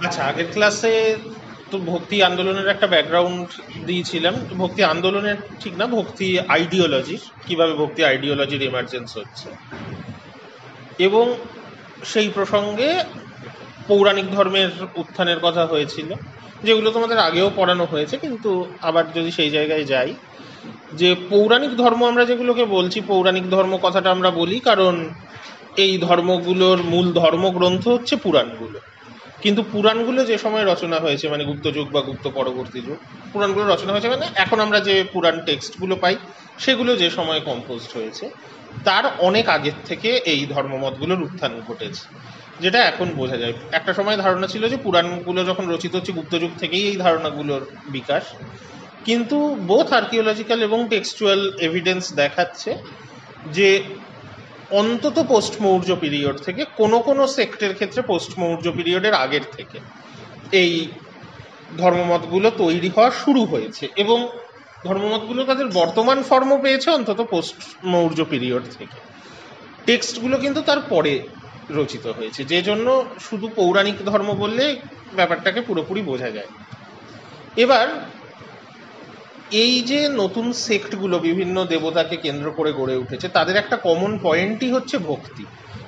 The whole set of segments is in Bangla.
আচ্ছা, আগের ক্লাসে তো ভক্তি আন্দোলনের একটা ব্যাকগ্রাউন্ড দিয়েছিলাম। ভক্তি আন্দোলনের ঠিক না, ভক্তি আইডিওলজির, কিভাবে ভক্তি আইডিওলজির এমার্জেন্স হচ্ছে, এবং সেই প্রসঙ্গে পৌরাণিক ধর্মের উত্থানের কথা হয়েছিল, যেগুলো তোমাদের আগেও পড়ানো হয়েছে। কিন্তু আবার যদি সেই জায়গায় যাই, যে পৌরাণিক ধর্ম আমরা যেগুলোকে বলছি, পৌরাণিক ধর্ম কথাটা আমরা বলি কারণ এই ধর্মগুলোর মূল ধর্মগ্রন্থ হচ্ছে পুরাণগুলো। কিন্তু পুরাণগুলো যে সময় রচনা হয়েছে, মানে গুপ্ত যুগ বা গুপ্ত পরবর্তী যুগ, পুরাণগুলো রচনা হয়েছে মানে এখন আমরা যে পুরাণ টেক্সটগুলো পাই সেগুলো যে সময় কম্পোজড হয়েছে তার অনেক আগের থেকে এই ধর্মমতগুলোর উত্থান ঘটেছে, যেটা এখন বোঝা যায়। একটা সময় ধারণা ছিল যে পুরাণগুলো যখন রচিত হচ্ছে গুপ্ত যুগ থেকেই এই ধারণাগুলোর বিকাশ, কিন্তু বোথ আর্কিওলজিক্যাল এবং টেক্সচুয়াল এভিডেন্স দেখাচ্ছে যে অন্তত পোস্ট মৌর্য পিরিয়ড থেকে, কোনো কোনো সেক্টের ক্ষেত্রে পোস্ট মৌর্য পিরিয়ডের আগের থেকে এই ধর্মমতগুলো তৈরি হওয়া শুরু হয়েছে, এবং ধর্মমতগুলো তাদের বর্তমান ফর্মও পেয়েছে অন্তত পোস্ট মৌর্য পিরিয়ড থেকে। টেক্সটগুলো কিন্তু তার পরে রচিত হয়েছে, যে জন্য শুধু পৌরাণিক ধর্ম বললে ব্যাপারটাকে পুরোপুরি বোঝা যায়। এবার এই যে নতুন সেক্টগুলো বিভিন্ন দেবতাকে কেন্দ্র করে গড়ে উঠেছে, তাদের একটা কমন পয়েন্টই হচ্ছে ভক্তি।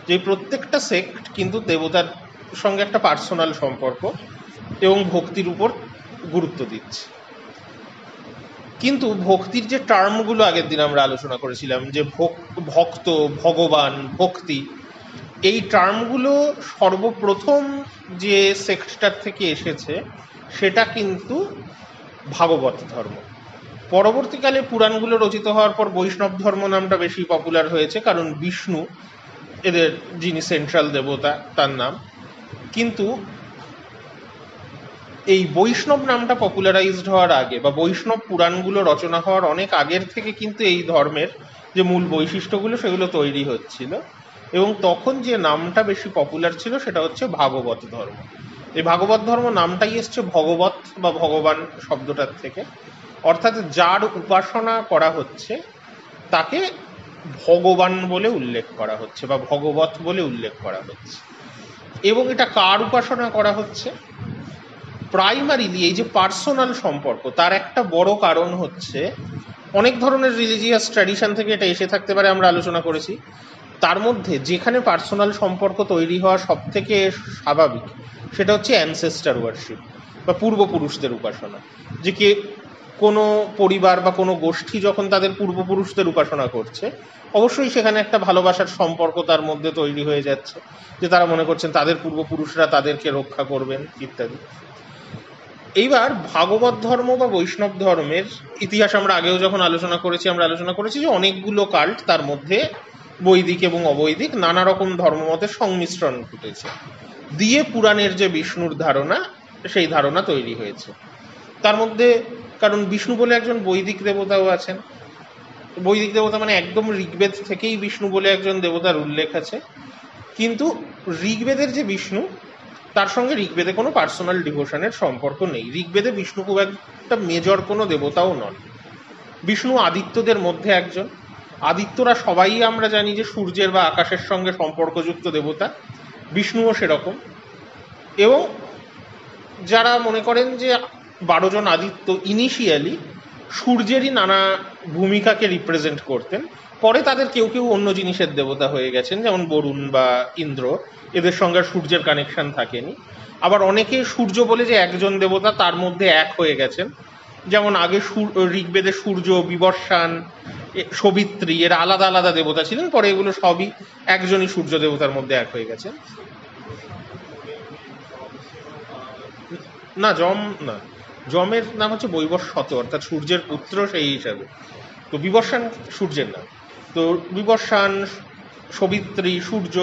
যে প্রত্যেকটা সেক্ট কিন্তু দেবতার সঙ্গে একটা পার্সোনাল সম্পর্ক এবং ভক্তির উপর গুরুত্ব দিচ্ছে। কিন্তু ভক্তির যে টার্মগুলো আগের দিন আমরা আলোচনা করেছিলাম, যে ভক্ত, ভগবান, ভক্তি, এই টার্মগুলো সর্বপ্রথম যে সেক্টটার থেকে এসেছে সেটা কিন্তু ভাগবত ধর্ম। পরবর্তীকালে পুরাণগুলো রচিত হওয়ার পর বৈষ্ণব ধর্ম নামটা বেশি পপুলার হয়েছে, কারণ বিষ্ণু এদের যিনি সেন্ট্রাল দেবতা তার নাম। কিন্তু এই বৈষ্ণব নামটা পপুলারাইজড হওয়ার আগে বা বৈষ্ণব পুরাণগুলো রচনা হওয়ার অনেক আগের থেকে কিন্তু এই ধর্মের যে মূল বৈশিষ্ট্যগুলো সেগুলো তৈরি হচ্ছিল, এবং তখন যে নামটা বেশি পপুলার ছিল সেটা হচ্ছে ভাগবত ধর্ম। এই ভাগবত ধর্ম নামটাই এসছে ভগবত বা ভগবান শব্দটার থেকে, অর্থাৎ যার উপাসনা করা হচ্ছে তাকে ভগবান বলে উল্লেখ করা হচ্ছে বা ভগবত বলে উল্লেখ করা হচ্ছে। এবং এটা কার উপাসনা করা হচ্ছে? প্রাইমারিলি এই যে পার্সোনাল সম্পর্ক, তার একটা বড় কারণ হচ্ছে অনেক ধরনের রিলিজিয়াস ট্র্যাডিশন থেকে এটা এসে থাকতে পারে, আমরা আলোচনা করেছি। তার মধ্যে যেখানে পার্সোনাল সম্পর্ক তৈরি হওয়া সব থেকে স্বাভাবিক সেটা হচ্ছে অ্যানসেস্টার ওয়ার্শিপ বা পূর্বপুরুষদের উপাসনা। যে কে কোনো পরিবার বা কোনো গোষ্ঠী যখন তাদের পূর্বপুরুষদের উপাসনা করছে, অবশ্যই সেখানে একটা ভালোবাসার সম্পর্ক তার মধ্যে তৈরি হয়ে যাচ্ছে, যে তারা মনে করছেন তাদের পূর্বপুরুষরা তাদেরকে রক্ষা করবেন ইত্যাদি। এইবার ভাগবত ধর্ম বা বৈষ্ণব ধর্মের ইতিহাস আমরা আগেও যখন আলোচনা করেছি যে অনেকগুলো কাল্ট, তার মধ্যে বৈদিক এবং অবৈদিক নানা রকম ধর্মমতের সংমিশ্রণ ঘটেছে, দিয়ে পুরাণের যে বিষ্ণুর ধারণা সেই ধারণা তৈরি হয়েছে। তার মধ্যে কারণ বিষ্ণু বলে একজন বৈদিক দেবতাও আছেন, বৈদিক দেবতা মানে একদম ঋগ্বেদ থেকেই বিষ্ণু বলে একজন দেবতার উল্লেখ আছে, কিন্তু ঋগ্বেদের যে বিষ্ণু তার সঙ্গে ঋগ্বেদে কোনো পার্সোনাল ডিভোশনের সম্পর্ক নেই। ঋগ্বেদে বিষ্ণু খুব একটা মেজর কোনো দেবতাও নন। বিষ্ণু আদিত্যদের মধ্যে একজন। আদিত্যরা সবাই আমরা জানি যে সূর্যের বা আকাশের সঙ্গে সম্পর্কযুক্ত দেবতা, বিষ্ণুও সেরকম। এবং যারা মনে করেন যে 12 জন আদিত্য ইনিশিয়ালি সূর্যেরই নানা ভূমিকাকে রিপ্রেজেন্ট করতেন, পরে তাদের কেউ কেউ অন্য জিনিসের দেবতা হয়ে গেছেন, যেমন বরুণ বা ইন্দ্র, এদের সঙ্গে সূর্যের কানেকশন থাকেনি। আবার অনেকে সূর্য বলে যে একজন দেবতা তার মধ্যে এক হয়ে গেছেন, যেমন আগে ঋগ্বেদে সূর্য, বিবর্ষান, সবিত্রী এরা আলাদা আলাদা দেবতা ছিলেন, পরে এগুলো সবই একজনই সূর্য দেবতার মধ্যে এক হয়ে গেছেন। না, যম না, যমের নাম হচ্ছে বৈবস্বত, অর্থাৎ সূর্যের পুত্র সেই হিসাবে। তো বিবর্ষান সূর্যের নাম। তো বিবর্ষান, সবিত্রী, সূর্য,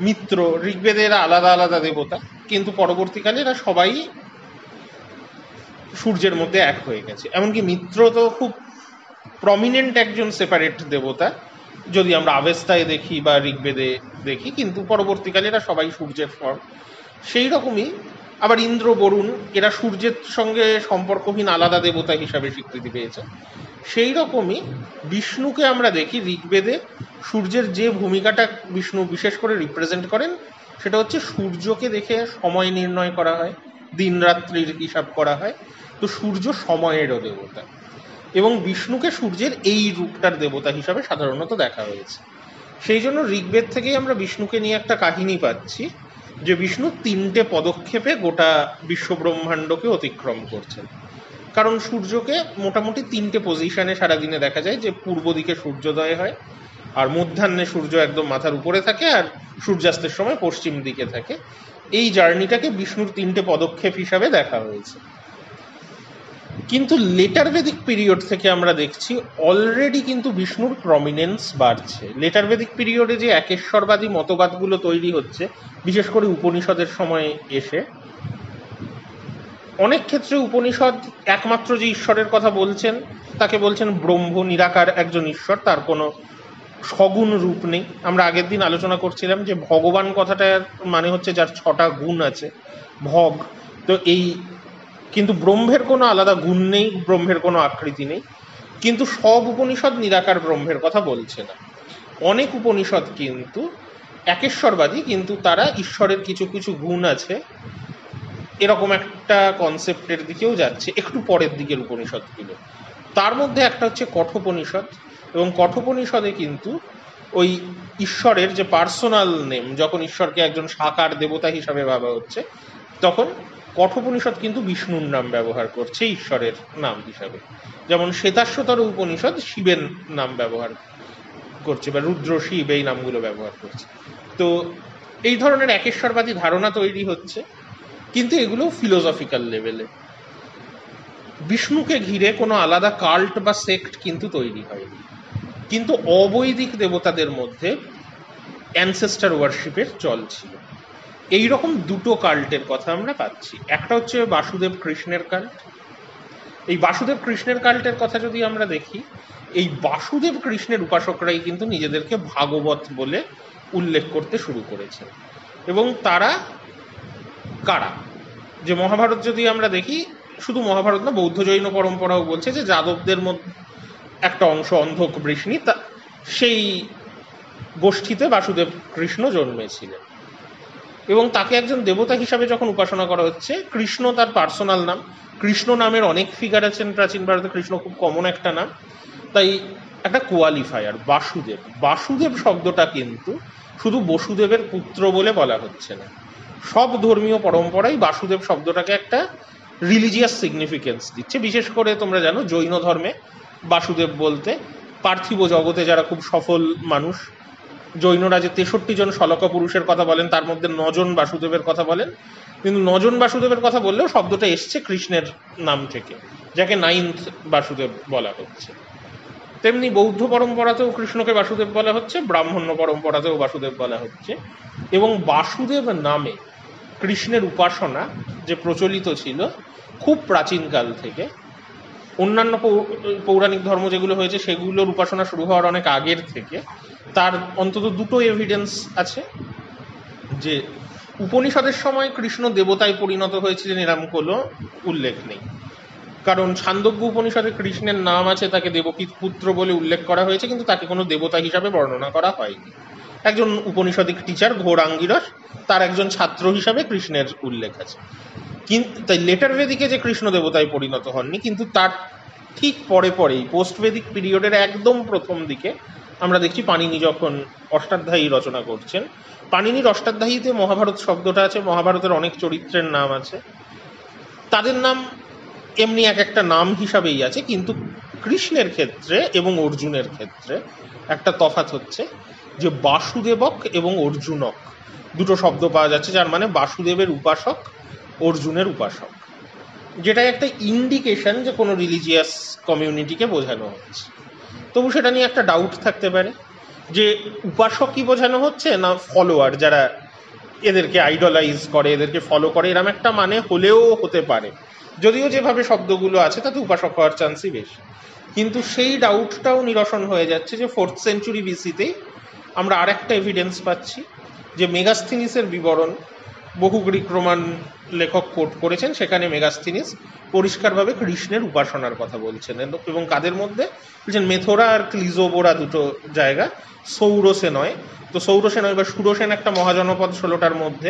মিত্র, ঋগ্বেদে এরা আলাদা আলাদা দেবতা, কিন্তু পরবর্তীকালে এরা সবাই সূর্যের মধ্যে এক হয়ে গেছে। এমনকি মিত্র তো খুব প্রমিনেন্ট একজন সেপারেট দেবতা, যদি আমরা আবেস্তায় দেখি বা ঋগ্বেদে দেখি, কিন্তু পরবর্তীকালে এরা সবাই সূর্যের ফর্ম। সেই রকমই আবার ইন্দ্র, বরুণ এরা সূর্যের সঙ্গে সম্পর্কহীন আলাদা দেবতা হিসাবে স্বীকৃতি পেয়েছে। সেই রকমই বিষ্ণুকে আমরা দেখি ঋগ্বেদে সূর্যের যে ভূমিকাটা বিষ্ণু বিশেষ করে রিপ্রেজেন্ট করেন, সেটা হচ্ছে সূর্যকে দেখে সময় নির্ণয় করা হয়, দিন রাত্রির হিসাব করা হয়। তো সূর্য সময়েরও দেবতা, এবং বিষ্ণুকে সূর্যের এই রূপটার দেবতা হিসাবে সাধারণত দেখা হয়েছে। সেই জন্য ঋগ্বেদ থেকেই আমরা বিষ্ণুকে নিয়ে একটা কাহিনী পাচ্ছি যে বিষ্ণু 3টে পদক্ষেপে গোটা বিশ্বব্রহ্মাণ্ডকে অতিক্রম করছেন। কারণ সূর্যকে মোটামুটি 3টে পজিশনে সারাদিনে দেখা যায়, যে পূর্ব দিকে সূর্যোদয় হয়, আর মধ্যাহ্নে সূর্য একদম মাথার উপরে থাকে, আর সূর্যাস্তের সময় পশ্চিম দিকে থাকে। এই জার্নিটাকে বিষ্ণুর 3টে পদক্ষেপ হিসাবে দেখা হয়েছে। কিন্তু লেটার বেদিক পিরিয়ড থেকে আমরা দেখছি অলরেডি কিন্তু বিষ্ণুর প্রমিনেন্স বাড়ছে। লেটার বেদিক পিরিয়ডে যে একেশ্বরবাদী মতবাদগুলো তৈরি হচ্ছে, বিশেষ করে উপনিষদের সময় এসে, অনেক ক্ষেত্রে উপনিষদ একমাত্র যে ঈশ্বরের কথা বলছেন তাকে বলছেন ব্রহ্ম, নিরাকার একজন ঈশ্বর, তার কোনো সগুণ রূপ নেই। আমরা আগের দিন আলোচনা করছিলাম যে ভগবান কথাটার মানে হচ্ছে যার 6টা গুণ আছে, ভগ। তো এই কিন্তু ব্রহ্মের কোনো আলাদা গুণ নেই, ব্রহ্মের কোনো আকৃতি নেই। কিন্তু সব উপনিষদ নিরাকার ব্রহ্মের কথা বলছে না। অনেক উপনিষদ কিন্তু একেশ্বরবাদী, কিন্তু তারা ঈশ্বরের কিছু কিছু গুণ আছে এরকম একটা কনসেপ্টের দিকেও যাচ্ছে একটু পরের দিকের উপনিষদগুলো। তার মধ্যে একটা হচ্ছে কঠোপনিষদ, এবং কঠোপনিষদে কিন্তু ওই ঈশ্বরের যে পার্সোনাল নেম, যখন ঈশ্বরকে একজন সাকার দেবতা হিসাবে ভাবা হচ্ছে, তখন কঠোপনিষদ কিন্তু বিষ্ণুর নাম ব্যবহার করছে ঈশ্বরের নাম হিসাবে। যেমন শ্বেতাশ্বতর উপনিষদ শিবের নাম ব্যবহার করছে, বা রুদ্র, শিব এই নামগুলো ব্যবহার করছে। তো এই ধরনের একেশ্বরবাদী ধারণা তৈরি হচ্ছে, কিন্তু এগুলো ফিলোসফিক্যাল লেভেলে। বিষ্ণুকে ঘিরে কোনো আলাদা কাল্ট বা সেক্ট কিন্তু তৈরি হয়নি। কিন্তু অবৈদিক দেবতাদের মধ্যে অ্যানসেস্টার ওয়ার্শিপের চল ছিল। এইরকম 2টো কাল্টের কথা আমরা পাচ্ছি। একটা হচ্ছে বাসুদেব কৃষ্ণের কাল্ট। এই বাসুদেব কৃষ্ণের কাল্টের কথা যদি আমরা দেখি, এই বাসুদেব কৃষ্ণের উপাসকরাই কিন্তু নিজেদেরকে ভাগবত বলে উল্লেখ করতে শুরু করেছে। এবং তারা কারা? যে মহাভারত যদি আমরা দেখি, শুধু মহাভারত না, বৌদ্ধ জৈন পরম্পরাও বলছে যে যাদবদের মধ্যে একটা অংশ অন্ধক বৃষ্ণি, তা সেই গোষ্ঠীতে বাসুদেব কৃষ্ণ জন্মেছিলেন, এবং তাকে একজন দেবতা হিসাবে যখন উপাসনা করা হচ্ছে, কৃষ্ণ তার পার্সোনাল নাম। কৃষ্ণ নামের অনেক ফিগার আছেন প্রাচীন ভারতে, কৃষ্ণ খুব কমন একটা নাম, তাই একটা কোয়ালিফায়ার বাসুদেব। বাসুদেব শব্দটা কিন্তু শুধু বসুদেবের পুত্র বলে বলা হচ্ছে না। সব ধর্মীয় পরম্পরাই বাসুদেব শব্দটাকে একটা রিলিজিয়াস সিগনিফিকেন্স দিচ্ছে। বিশেষ করে তোমরা জানো জৈন ধর্মে বাসুদেব বলতে পার্থিব জগতে যারা খুব সফল মানুষ, জৈনরা যে 63 জন শলক পুরুষের কথা বলেন, তার মধ্যে 9 জন বাসুদেবের কথা বলেন। কিন্তু 9 জন বাসুদেবের কথা বললেও শব্দটা এসছে কৃষ্ণের নাম থেকে, যাকে 9th বাসুদেব বলা হচ্ছে। তেমনি বৌদ্ধ পরম্পরাতেও কৃষ্ণকে বাসুদেব বলা হচ্ছে, ব্রাহ্মণ্য পরম্পরাতেও বাসুদেব বলা হচ্ছে। এবং বাসুদেব নামে কৃষ্ণের উপাসনা যে প্রচলিত ছিল খুব প্রাচীনকাল থেকে, অন্যান্য পৌরাণিক ধর্ম যেগুলো হয়েছে সেগুলোর উপাসনা শুরু হওয়ার অনেক আগের থেকে, তার অন্তত 2টো এভিডেন্স আছে। যে উপনিষদের সময় কৃষ্ণ দেবতায় পরিণত হয়েছিলেন এরকম কোনো উল্লেখ নেই, কারণ ছান্দোগ্য উপনিষদে কৃষ্ণের নাম আছে, তাকে দেবকীর পুত্র বলে উল্লেখ করা হয়েছে, কিন্তু তাকে কোনো দেবতা হিসাবে বর্ণনা করা হয়নি। একজন উপনিষদিক টিচার ঘোরাঙ্গিরস, তার একজন ছাত্র হিসাবে কৃষ্ণের উল্লেখ আছে। কিন্তু তাই লেটার বেদিকে যে কৃষ্ণ দেবতায় পরিণত হননি, কিন্তু তার ঠিক পরে পরেই পোস্ট বেদিক পিরিয়ডের একদম প্রথম দিকে আমরা দেখছি পাণিনি যখন অষ্টাধ্যায়ী রচনা করছেন, পাণিনির অষ্টাধ্যায়ীতে মহাভারত শব্দটা আছে, মহাভারতের অনেক চরিত্রের নাম আছে, তাদের নাম এমনি এক একটা নাম হিসাবেই আছে। কিন্তু কৃষ্ণের ক্ষেত্রে এবং অর্জুনের ক্ষেত্রে একটা তফাৎ হচ্ছে যে বাসুদেবক এবং অর্জুনক 2টো শব্দ পাওয়া যাচ্ছে, যার মানে বাসুদেবের উপাসক, অর্জুনের উপাসক, যেটা একটা ইন্ডিকেশন যে কোনো রিলিজিয়াস কমিউনিটিকে বোঝানো হচ্ছে। তবু সেটা নিয়ে একটা ডাউট থাকতে পারে যে উপাসকই বোঝানো হচ্ছে না ফলোয়ার, যারা এদেরকে আইডলাইজ করে, এদেরকে ফলো করে, এরম একটা মানে হলেও হতে পারে। যদিও যেভাবে শব্দগুলো আছে তাতে উপাসক হওয়ার চান্সই বেশি। কিন্তু সেই ডাউটটাও নিরসন হয়ে যাচ্ছে যে 4th সেঞ্চুরি বিসিতেই আমরা আর একটা এভিডেন্স পাচ্ছি যে মেগাস্থিনিসের বিবরণ বহু গ্রিক রোমান লেখক কোট করেছেন। সেখানে মেগাস্থিনিস পরিষ্কারভাবে কৃষ্ণের উপাসনার কথা বলছেন। এবং কাদের মধ্যে বলছেন? মেথোরা আর ক্লিজোবোরা দুটো জায়গা, সৌরসে নয়। তো সৌরসে নয় বা সুরসেন একটা মহাজনপদ 16টার মধ্যে,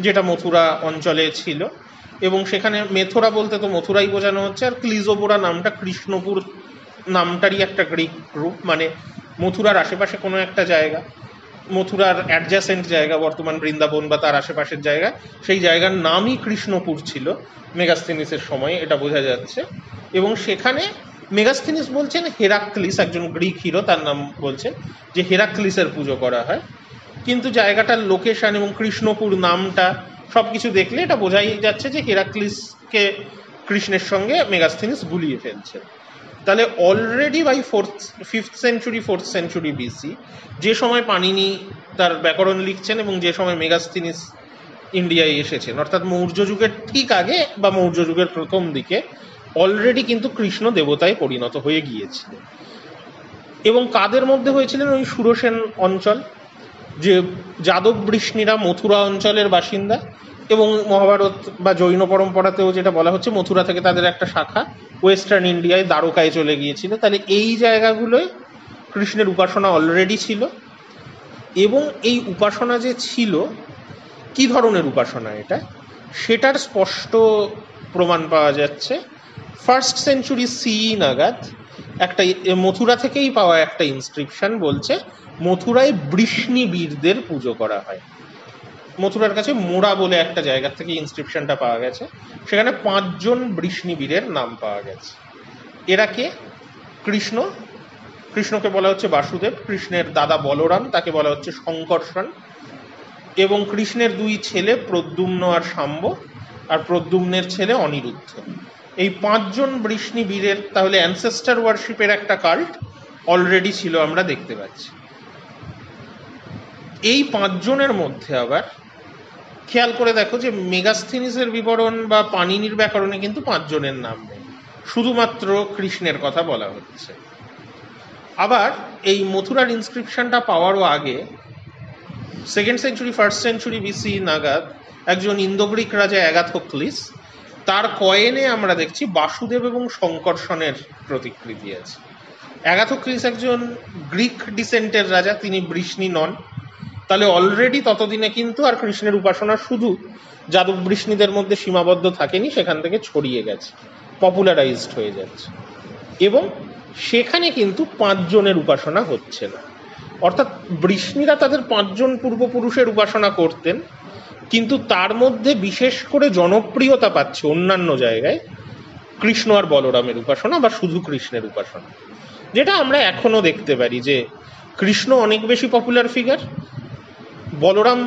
যেটা মথুরা অঞ্চলে ছিল। এবং সেখানে মেথোরা বলতে তো মথুরাই বোঝানো হচ্ছে, আর ক্লিজোবোরা নামটা কৃষ্ণপুর নামটারই একটা গ্রিক রূপ, মানে মথুরার আশেপাশে কোনো একটা জায়গা, মথুরার অ্যাডজাসেন্ট জায়গা, বর্তমান বৃন্দাবন বা তার আশেপাশের জায়গা, সেই জায়গার নামই কৃষ্ণপুর ছিল মেগাস্থেনিসের সময়, এটা বোঝা যাচ্ছে। এবং সেখানে মেগাস্থেনিস বলছেন হেরাক্লিস, একজন গ্রিক হিরো, তার নাম বলছেন যে হেরাক্লিসের পুজো করা হয়। কিন্তু জায়গাটার লোকেশন এবং কৃষ্ণপুর নামটা সব কিছু দেখলে এটা বোঝাই যাচ্ছে যে হেরাক্লিসকে কৃষ্ণের সঙ্গে মেগাস্থেনিস গুলিয়ে ফেলছে। তাহলে already by 5th century 4th century BC, যে সময় পাণিনি তার ব্যাকরণ লিখছেন এবং যে সময় মেগাস্থেনিস ইন্ডিয়ায় এসেছেন, অর্থাৎ মৌর্য যুগের ঠিক আগে বা মৌর্য যুগের প্রথম দিকে, অলরেডি কিন্তু কৃষ্ণ দেবতায় পরিণত হয়ে গিয়েছিল। এবং কাদের মধ্যে হয়েছিলেন? ওই সুরসেন অঞ্চল, যে যাদব বৃষ্ণিরা মথুরা অঞ্চলের বাসিন্দা, এবং মহাভারত বা জৈন পরম্পরাতেও যেটা বলা হচ্ছে, মথুরা থেকে তাদের একটা শাখা ওয়েস্টার্ন ইন্ডিয়ায় দ্বারকায় চলে গিয়েছিল। তাহলে এই জায়গাগুলোয় কৃষ্ণের উপাসনা অলরেডি ছিল। এবং এই উপাসনা যে ছিল, কি ধরনের উপাসনা এটা, সেটার স্পষ্ট প্রমাণ পাওয়া যাচ্ছে 1st সেঞ্চুরি সিই নাগাদ। একটা মথুরা থেকেই পাওয়া একটা ইনস্ক্রিপশন বলছে মথুরায় বৃষ্ণিবীরদের পুজো করা হয়। মথুরার কাছে মোড়া বলে একটা জায়গা থেকে ইনস্ক্রিপশনটা পাওয়া গেছে, সেখানে 5 জন বৃষ্ণিবীরের নাম পাওয়া গেছে। এরা কে? কৃষ্ণ, কৃষ্ণকে বলা হচ্ছে বাসুদেব, কৃষ্ণের দাদা বলরাম, তাকে বলা হচ্ছে শঙ্কর্ষণ, এবং কৃষ্ণের 2 ছেলে প্রদ্যুম্ন আর শাম্ব, আর প্রদ্যুম্নের ছেলে অনিরুদ্ধ। এই 5 জন বৃষ্ণিবীরের তাহলে অ্যানসেস্টার ওয়ার্শিপের একটা কাল্ট অলরেডি ছিল, আমরা দেখতে পাচ্ছি। এই 5 জনের মধ্যে আবার খেয়াল করে দেখো যে মেগাস্থেনিসের বিবরণ বা পাণিনির ব্যাকরণে কিন্তু 5 জনের নাম নেই, শুধুমাত্র কৃষ্ণের কথা বলা হচ্ছে। আবার এই মথুরার ইনস্ক্রিপশনটা পাওয়ারও আগে 2nd century 1st century BC নাগাদ একজন ইন্দোগ্রিক রাজা অ্যাগাথোক্লিস, তার কয়েনে আমরা দেখছি বাসুদেব এবং শঙ্কর্ষণের প্রতিকৃতি আছে। অ্যাগাথোক্লিস একজন গ্রিক ডিসেন্টের রাজা, তিনি বৃষ্ণি নন। তাহলে অলরেডি ততদিনে কিন্তু আর কৃষ্ণের উপাসনা শুধু যাদব বৃষ্ণিদের মধ্যে সীমাবদ্ধ থাকেনি, সেখান থেকে ছড়িয়ে গেছে, পপুলারাইজড হয়ে যাচ্ছে। এবং সেখানে কিন্তু 5 জনের উপাসনা হচ্ছে না, অর্থাৎ বৃষ্ণিরা তাদের 5 জন পূর্বপুরুষের উপাসনা করতেন, কিন্তু তার মধ্যে বিশেষ করে জনপ্রিয়তা পাচ্ছে অন্যান্য জায়গায় কৃষ্ণ আর বলরামের উপাসনা বা শুধু কৃষ্ণের উপাসনা, যেটা আমরা এখনো দেখতে পারি যে কৃষ্ণ অনেক বেশি পপুলার ফিগার, বলরাম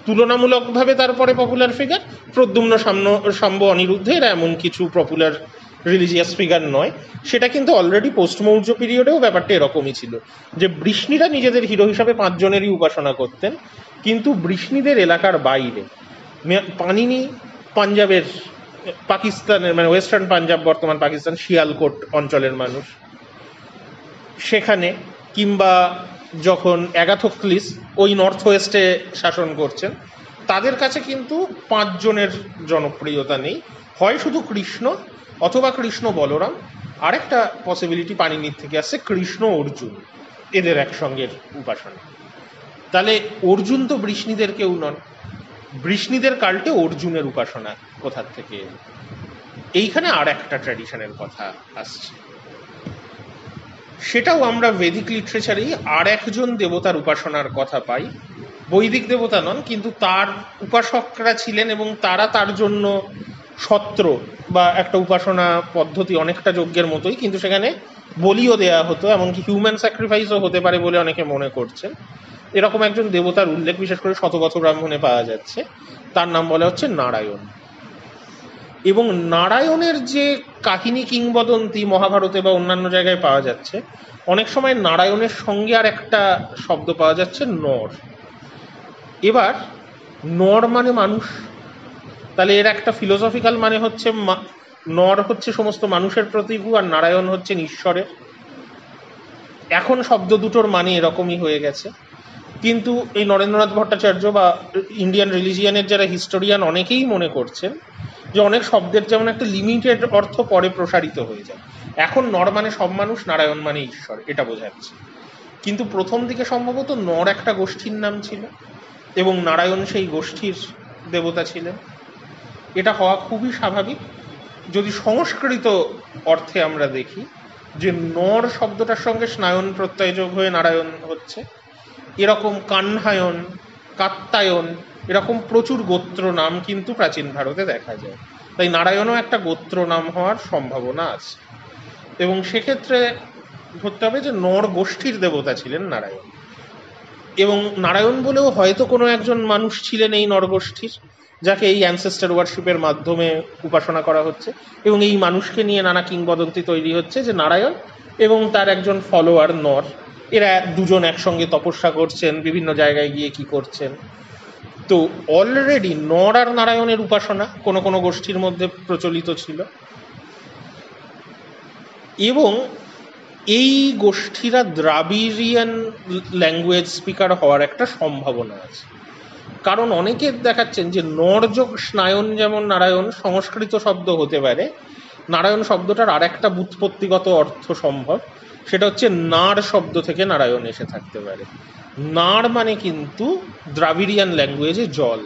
তুলনামূলকভাবে তারপরে পপুলার ফিগার, প্রদ্যুম্ন শাম্ব অনিরুদ্ধ এরা এমন কিছু পপুলার রিলিজিয়াস ফিগার নয়। সেটা কিন্তু অলরেডি পোস্ট মৌর্য পিরিয়ডেও ব্যাপারটা এরকমই ছিল, যে বৃষ্ণিরা নিজেদের হিরো হিসাবে 5 জনেরই উপাসনা করতেন, কিন্তু বৃষ্ণিদের এলাকার বাইরে পাণিনি পাঞ্জাবের, পাকিস্তানের মানে ওয়েস্টার্ন পাঞ্জাব বর্তমান পাকিস্তান শিয়ালকোট অঞ্চলের মানুষ, সেখানে, কিংবা যখন অ্যাগাথোক্লিস ওই নর্থ ওয়েস্টে শাসন করছেন, তাদের কাছে কিন্তু 5 জনের জনপ্রিয়তা নেই, হয় শুধু কৃষ্ণ অথবা কৃষ্ণ বলরাম, আরেকটা পসিবিলিটি পাণিনির থেকে আসছে কৃষ্ণ অর্জুন, এদের একসঙ্গে উপাসনা। তাহলে অর্জুন তো বৃষ্ণিদের কেউ নন, বৃষ্ণিদের কাল্টে অর্জুনের উপাসনা কোথার থেকে? এইখানে আর একটা ট্র্যাডিশনের কথা আসছে, সেটাও আমরা বৈদিক লিটারেচারেই আর একজন দেবতার উপাসনার কথা পাই। বৈদিক দেবতা নন, কিন্তু তার উপাসকরা ছিলেন এবং তারা তার জন্য সত্র বা একটা উপাসনা পদ্ধতি, অনেকটা যজ্ঞের মতোই, কিন্তু সেখানে বলিও দেয়া হতো, এমনকি হিউম্যান স্যাক্রিফাইসও হতে পারে বলে অনেকে মনে করছেন। এরকম একজন দেবতার উল্লেখ বিশেষ করে শতপথ ব্রাহ্মণে পাওয়া যাচ্ছে, তার নাম বলা হচ্ছে নারায়ণ। এবং নারায়ণের যে কাহিনী কিংবদন্তি মহাভারতে বা অন্যান্য জায়গায় পাওয়া যাচ্ছে, অনেক সময় নারায়ণের সঙ্গে আর একটা শব্দ পাওয়া যাচ্ছে নর। এবার নর মানে মানুষ, তাহলে এর একটা ফিলোসফিক্যাল মানে হচ্ছে নর হচ্ছে সমস্ত মানুষের প্রতিভূ আর নারায়ণ হচ্ছেন ঈশ্বরের। এখন শব্দ দুটোর মানে এরকমই হয়ে গেছে, কিন্তু এই নরেন্দ্রনাথ ভট্টাচার্য বা ইন্ডিয়ান রিলিজিয়ানের যারা হিস্টোরিয়ান অনেকেই মনে করছেন যে অনেক শব্দের যেমন একটা লিমিটেড অর্থ পরে প্রসারিত হয়ে যায়। এখন নর মানে সব মানুষ, নারায়ণ মানে ঈশ্বর, এটা বোঝাচ্ছে। কিন্তু প্রথম দিকে সম্ভবত নর একটা গোষ্ঠীর নাম ছিল এবং নারায়ণ সেই গোষ্ঠীর দেবতা ছিলেন। এটা হওয়া খুবই স্বাভাবিক। যদি সংস্কৃত অর্থে আমরা দেখি যে নর শব্দটার সঙ্গে স্নায়ন প্রত্যয় যোগ হয়ে নারায়ণ হচ্ছে, এরকম কান্হায়ন, কাত্তায়ন, এরকম প্রচুর গোত্র নাম কিন্তু প্রাচীন ভারতে দেখা যায়। তাই নারায়ণও একটা গোত্র নাম হওয়ার সম্ভাবনা আছে। এবং সেক্ষেত্রে ধরতে হবে যে নর গোষ্ঠীর দেবতা ছিলেন নারায়ণ। এবং নারায়ণ বলেও হয়তো কোনো একজন মানুষ ছিলেন এই নরগোষ্ঠীর, যাকে এই অ্যানসেস্টার ওয়ার্শিপের মাধ্যমে উপাসনা করা হচ্ছে। এবং এই মানুষকে নিয়ে নানা কিংবদন্তি তৈরি হচ্ছে যে নারায়ণ এবং তার একজন ফলোয়ার নর, এরা দুজন একসঙ্গে তপস্যা করছেন, বিভিন্ন জায়গায় গিয়ে কি করছেন। তো অলরেডি নর আর নারায়ণের উপাসনা কোনো কোনো গোষ্ঠীর মধ্যে প্রচলিত ছিল এবং এই গোষ্ঠীরা দ্রাবিড়িয়ান ল্যাঙ্গুয়েজ স্পিকার হওয়ার একটা সম্ভাবনা আছে। কারণ অনেকে দেখাচ্ছেন যে নর যোগ স্নায়ন যেমন নারায়ণ সংস্কৃত শব্দ হতে পারে, নারায়ণ শব্দটার আর একটা ব্যুৎপত্তিগত অর্থ সম্ভব, সেটা হচ্ছে নার শব্দ থেকে নারায়ণ এসে থাকতে পারে। নার মানে কিন্তু দ্রাবিড়িয়ান ল্যাঙ্গুয়েজে জল।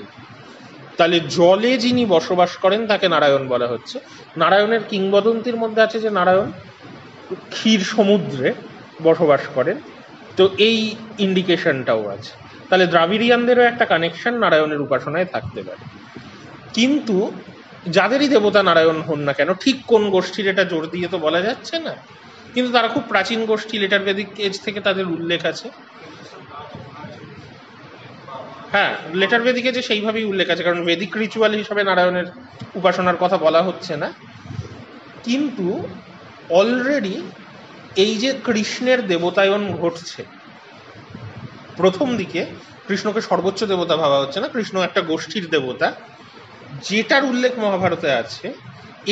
তাহলে জলে যিনি বসবাস করেন তাকে নারায়ণ বলা হচ্ছে। নারায়ণের কিংবদন্তির মধ্যে আছে যে নারায়ণ ক্ষীর সমুদ্রে বসবাস করেন, তো এই ইন্ডিকেশনটাও আছে। তাহলে দ্রাবিড়িয়ানদেরও একটা কানেকশন নারায়ণের উপাসনায় থাকতে পারে। কিন্তু যাদেরই দেবতা নারায়ণ হন না কেন, ঠিক কোন গোষ্ঠীর এটা জোর দিয়ে তো বলা যাচ্ছে না, কিন্তু তারা খুব প্রাচীন গোষ্ঠী, লেটার বেদিক এজ থেকে তাদের উল্লেখ আছে। হ্যাঁ, লেটার বেদিকে যে সেইভাবেই উল্লেখ আছে, কারণ বেদিক রিচুয়াল হিসাবে নারায়ণের উপাসনার কথা বলা হচ্ছে না। কিন্তু অলরেডি এই যে কৃষ্ণের দেবতায়ন ঘটছে, প্রথম দিকে কৃষ্ণকে সর্বোচ্চ দেবতা ভাবা হচ্ছে না, কৃষ্ণ একটা গোষ্ঠীর দেবতা, যেটার উল্লেখ মহাভারতে আছে।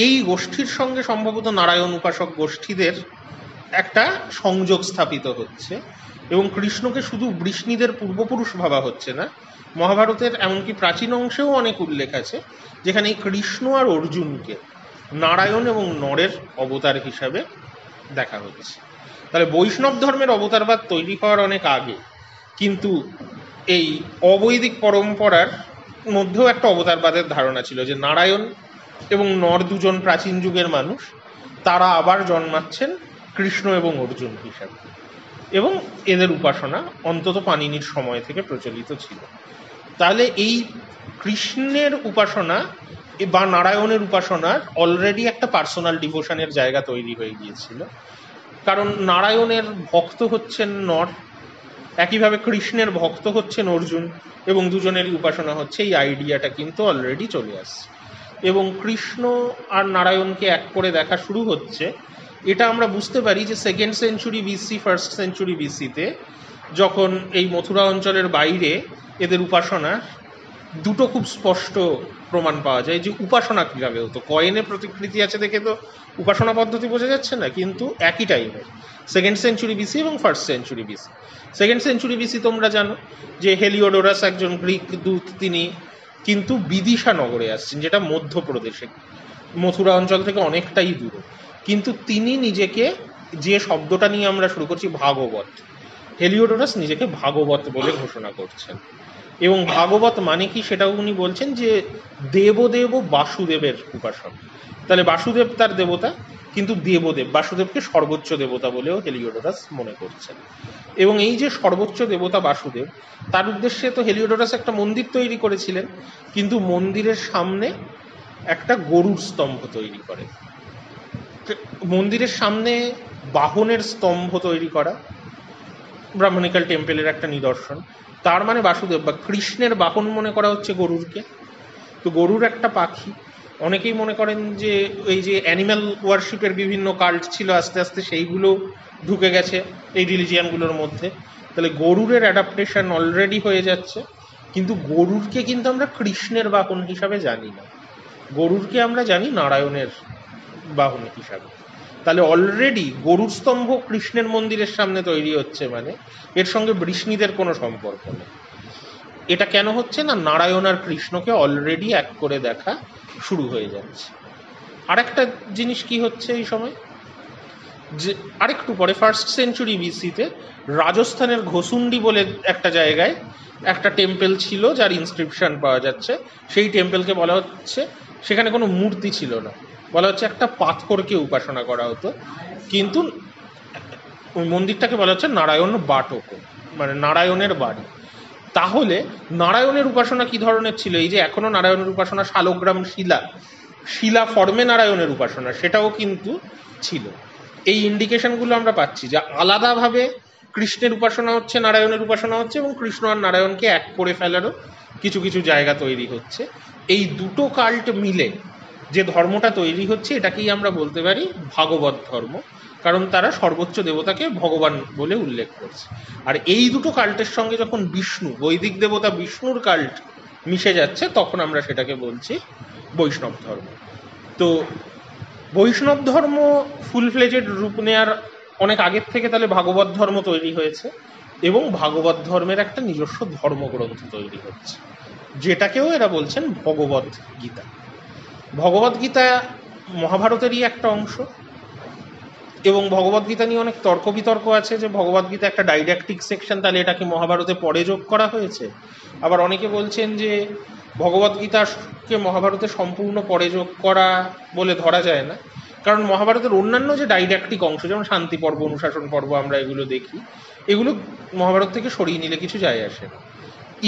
এই গোষ্ঠীর সঙ্গে সম্ভবত নারায়ণ উপাসক গোষ্ঠীদের একটা সংযোগ স্থাপিত হচ্ছে এবং কৃষ্ণকে শুধু বৃষ্ণীদের পূর্বপুরুষ ভাবা হচ্ছে না। মহাভারতের এমনকি প্রাচীন অংশেও অনেক উল্লেখ আছে যেখানে কৃষ্ণ আর অর্জুনকে নারায়ণ এবং নরের অবতার হিসাবে দেখা হচ্ছে। তাহলে বৈষ্ণব ধর্মের অবতারবাদ তৈরি হওয়ার অনেক আগে, কিন্তু এই অবৈদিক পরম্পরার মধ্যেও একটা অবতারবাদের ধারণা ছিল যে নারায়ণ এবং নর দুজন প্রাচীন যুগের মানুষ, তারা আবার জন্মাচ্ছেন কৃষ্ণ এবং অর্জুন হিসাবে, এবং এদের উপাসনা অন্তত পাণিনির সময় থেকে প্রচলিত ছিল। তাহলে এই কৃষ্ণের উপাসনা বা নারায়ণের উপাসনার অলরেডি একটা পার্সোনাল ডিভোশনের জায়গা তৈরি হয়ে গিয়েছিল, কারণ নারায়ণের ভক্ত হচ্ছেন নর, একইভাবে কৃষ্ণের ভক্ত হচ্ছেন অর্জুন, এবং দুজনেরই উপাসনা হচ্ছে, এই আইডিয়াটা কিন্তু অলরেডি চলে আসছে। এবং কৃষ্ণ আর নারায়ণকে এক করে দেখা শুরু হচ্ছে, এটা আমরা বুঝতে পারি যে 2nd century BC 1st century বিসিতে যখন এই মথুরা অঞ্চলের বাইরে এদের উপাসনা দুটো খুব স্পষ্ট প্রমাণ পাওয়া যায় যে উপাসনা কীভাবে হতো। কয়েনে প্রতিকৃতি আছে দেখে তো উপাসনা পদ্ধতি বোঝা যাচ্ছে না, কিন্তু একই টাইমে 2nd সেঞ্চুরি বিসি এবং 1st century BC. 2nd century BC তোমরা জানো যে হেলিওডোরাস একজন গ্রিক দূত, তিনি কিন্তু বিদিশা নগরে আসছেন, যেটা মধ্যপ্রদেশে, মথুরা অঞ্চল থেকে অনেকটাই দূরে। কিন্তু তিনি নিজেকে, যে শব্দটা নিয়ে আমরা শুরু করছি ভাগবত, হেলিওডোরাস নিজেকে ভাগবত বলে ঘোষণা করছেন। এবং ভাগবত মানে কি সেটাও উনি বলছেন যে দেবদেব বাসুদেবের উপাসক। তাহলে বাসুদেব তার দেবতা, কিন্তু দেবদেব, বাসুদেবকে সর্বোচ্চ দেবতা বলেও হেলিওডোরাস মনে করছেন। এবং এই যে সর্বোচ্চ দেবতা বাসুদেব, তার উদ্দেশ্যে তো হেলিওডোরাস একটা মন্দির তৈরি করেছিলেন, কিন্তু মন্দিরের সামনে একটা গরুর স্তম্ভ তৈরি করে। মন্দিরের সামনে বাহনের স্তম্ভ তৈরি করা ব্রাহ্মণিকাল টেম্পেলের একটা নিদর্শন। তার মানে বাসুদেব বা কৃষ্ণের বাহন মনে করা হচ্ছে গরুরকে। তো গরুর একটা পাখি, অনেকেই মনে করেন যে এই যে অ্যানিম্যাল ওয়ার্শিপের বিভিন্ন কাল্ট ছিল, আস্তে আস্তে সেইগুলো ঢুকে গেছে এই রিলিজিয়ানগুলোর মধ্যে। তাহলে গরুরের অ্যাডাপ্টেশন অলরেডি হয়ে যাচ্ছে, কিন্তু গরুরকে কিন্তু আমরা কৃষ্ণের বাহন হিসাবে জানি না, গরুরকে আমরা জানি নারায়ণের বাহন হিসাবে। তাহলে অলরেডি গরুর স্তম্ভ কৃষ্ণের মন্দিরের সামনে তৈরি হচ্ছে, মানে এর সঙ্গে বৃষ্ণীদের কোনো সম্পর্ক নেই। এটা কেন হচ্ছে না, নারায়ণ আর কৃষ্ণকে অলরেডি এক করে দেখা শুরু হয়ে যাচ্ছে। আরেকটা জিনিস কি হচ্ছে এই সময়, যে আরেকটু পরে 1st সেঞ্চুরি বিসিতে রাজস্থানের ঘোসুন্ডি বলে একটা জায়গায় একটা টেম্পল ছিল যার ইনস্ক্রিপশন পাওয়া যাচ্ছে। সেই টেম্পলকে বলা হচ্ছে, সেখানে কোনো মূর্তি ছিল না, বলা হচ্ছে একটা পাথরকে উপাসনা করা হতো, কিন্তু ওই মন্দিরটাকে বলা হচ্ছে নারায়ণ বাটক, মানে নারায়ণের বাড়ি। তাহলে নারায়ণের উপাসনা কি ধরনের ছিল? এই যে এখনো নারায়ণের উপাসনা শালগ্রাম শিলা ফর্মে নারায়ণের উপাসনা, সেটাও কিন্তু ছিল। এই ইন্ডিকেশনগুলো আমরা পাচ্ছি যে আলাদাভাবে কৃষ্ণের উপাসনা হচ্ছে, নারায়ণের উপাসনা হচ্ছে, এবং কৃষ্ণ আর নারায়ণকে এক করে ফেলারও কিছু কিছু জায়গা তৈরি হচ্ছে। এই দুটো কাল্ট মিলে যে ধর্মটা তৈরি হচ্ছে, এটাকেই আমরা বলতে পারি ভাগবত ধর্ম, কারণ তারা সর্বোচ্চ দেবতাকে ভগবান বলে উল্লেখ করছে। আর এই দুটো কাল্টের সঙ্গে যখন বিষ্ণু, বৈদিক দেবতা বিষ্ণুর কাল্ট মিশে যাচ্ছে, তখন আমরা সেটাকে বলছি বৈষ্ণব ধর্ম। তো বৈষ্ণব ধর্ম ফুল ফ্লেজেড রূপ নেয়ার অনেক আগের থেকে তাহলে ভাগবত ধর্ম তৈরি হয়েছে, এবং ভাগবত ধর্মের একটা নিজস্ব ধর্মগ্রন্থ তৈরি হচ্ছে, যেটাকেও এরা বলছেন ভগবত গীতা। ভগবত গীতা মহাভারতেরই একটা অংশ, এবং ভগবত গীতা নিয়ে অনেক তর্ক বিতর্ক আছে যে ভগবত গীতা একটা ডাইডাক্টিক সেকশন, তাহলে এটাকে মহাভারতে পরে যোগ করা হয়েছে। আবার অনেকে বলছেন যে ভগবত গীতাকে মহাভারতে সম্পূর্ণ পরে যোগ করা বলে ধরা যায় না, কারণ মহাভারতের অন্যান্য যে ডাইডাক্টিক অংশ, যেমন শান্তি পর্ব, অনুশাসন পর্ব, আমরা এগুলো দেখি, এগুলো মহাভারত থেকে সরিয়ে নিলে কিছু যায় আসে না।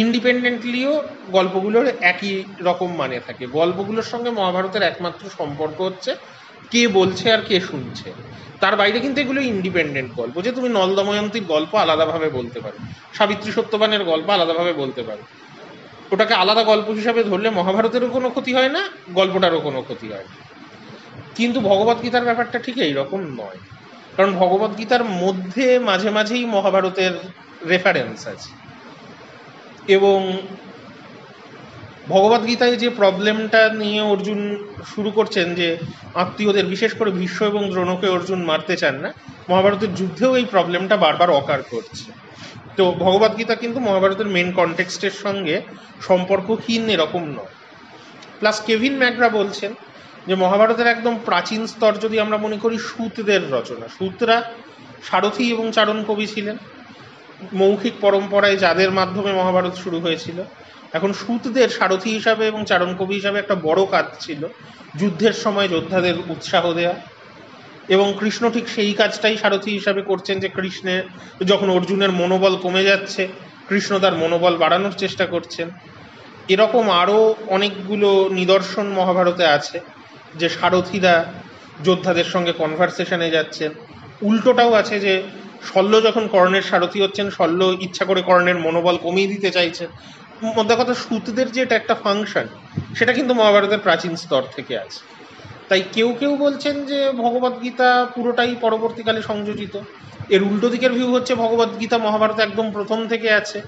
ইন্ডিপেন্ডেন্টলিও গল্পগুলোর একই রকম মানে থাকে। গল্পগুলোর সঙ্গে মহাভারতের একমাত্র সম্পর্ক হচ্ছে কে বলছে আর কে শুনছে, তার বাইরে কিন্তু এগুলো ইন্ডিপেন্ডেন্ট গল্প। যে তুমি নল দময়ন্তীর গল্প আলাদাভাবে বলতে পারো, সাবিত্রী সত্যবানের গল্প আলাদাভাবে বলতে পারো, ওটাকে আলাদা গল্প হিসাবে ধরলে মহাভারতেরও কোনো ক্ষতি হয় না, গল্পটারও কোনো ক্ষতি হয় না। কিন্তু ভগবত গীতার ব্যাপারটা ঠিক এইরকম নয়, কারণ ভগবত গীতার মধ্যে মাঝে মাঝেই মহাভারতের রেফারেন্স আছে। এবং ভগবত গীতায় যে প্রবলেমটা নিয়ে অর্জুন শুরু করছেন, যে আত্মীয়দের, বিশেষ করে ভীষ্ম এবং দ্রোণকে অর্জুন মারতে চান না, মহাভারতের যুদ্ধেও এই প্রবলেমটা বারবার অকার করছে। তো ভগবত গীতা কিন্তু মহাভারতের মেন কনটেক্সটের সঙ্গে সম্পর্কহীন এরকম নয়। প্লাস কেভিন ম্যাকগ্রা বলছেন যে মহাভারতের একদম প্রাচীন স্তর যদি আমরা মনে করি সূতদের রচনা, সূতরা সারথী এবং চারণ কবি ছিলেন, মৌখিক পরম্পরায় যাদের মাধ্যমে মহাভারত শুরু হয়েছিল। এখন সূতদের সারথী হিসাবে এবং চারণ কবি হিসাবে একটা বড় কাজ ছিল যুদ্ধের সময় যোদ্ধাদের উৎসাহ দেয়া, এবং কৃষ্ণ ঠিক সেই কাজটাই সারথী হিসাবে করছেন, যে কৃষ্ণের যখন অর্জুনের মনোবল কমে যাচ্ছে, কৃষ্ণ তার মনোবল বাড়ানোর চেষ্টা করছেন। এরকম আরও অনেকগুলো নিদর্শন মহাভারতে আছে, যে সারথীরা যোদ্ধাদের সঙ্গে কনভারসেশনে যাচ্ছেন। উল্টোটাও আছে, যে শল্য যখন কর্ণের সারথী হচ্ছেন, শল্য ইচ্ছা করে কর্ণের মনোবল কমিয়ে দিতে চাইছেন। মধ্যে কথা, সূতদের যে এটা একটা ফাংশন, সেটা কিন্তু মহাভারতের প্রাচীন স্তর থেকে আছে। তাই কেউ কেউ বলছেন যে ভগবত গীতা পুরোটাই পরবর্তীকালে সংযোজিত। এর উল্টো দিকের ভিউ হচ্ছে ভগবত গীতা মহাভারত একদম প্রথম থেকে আছে,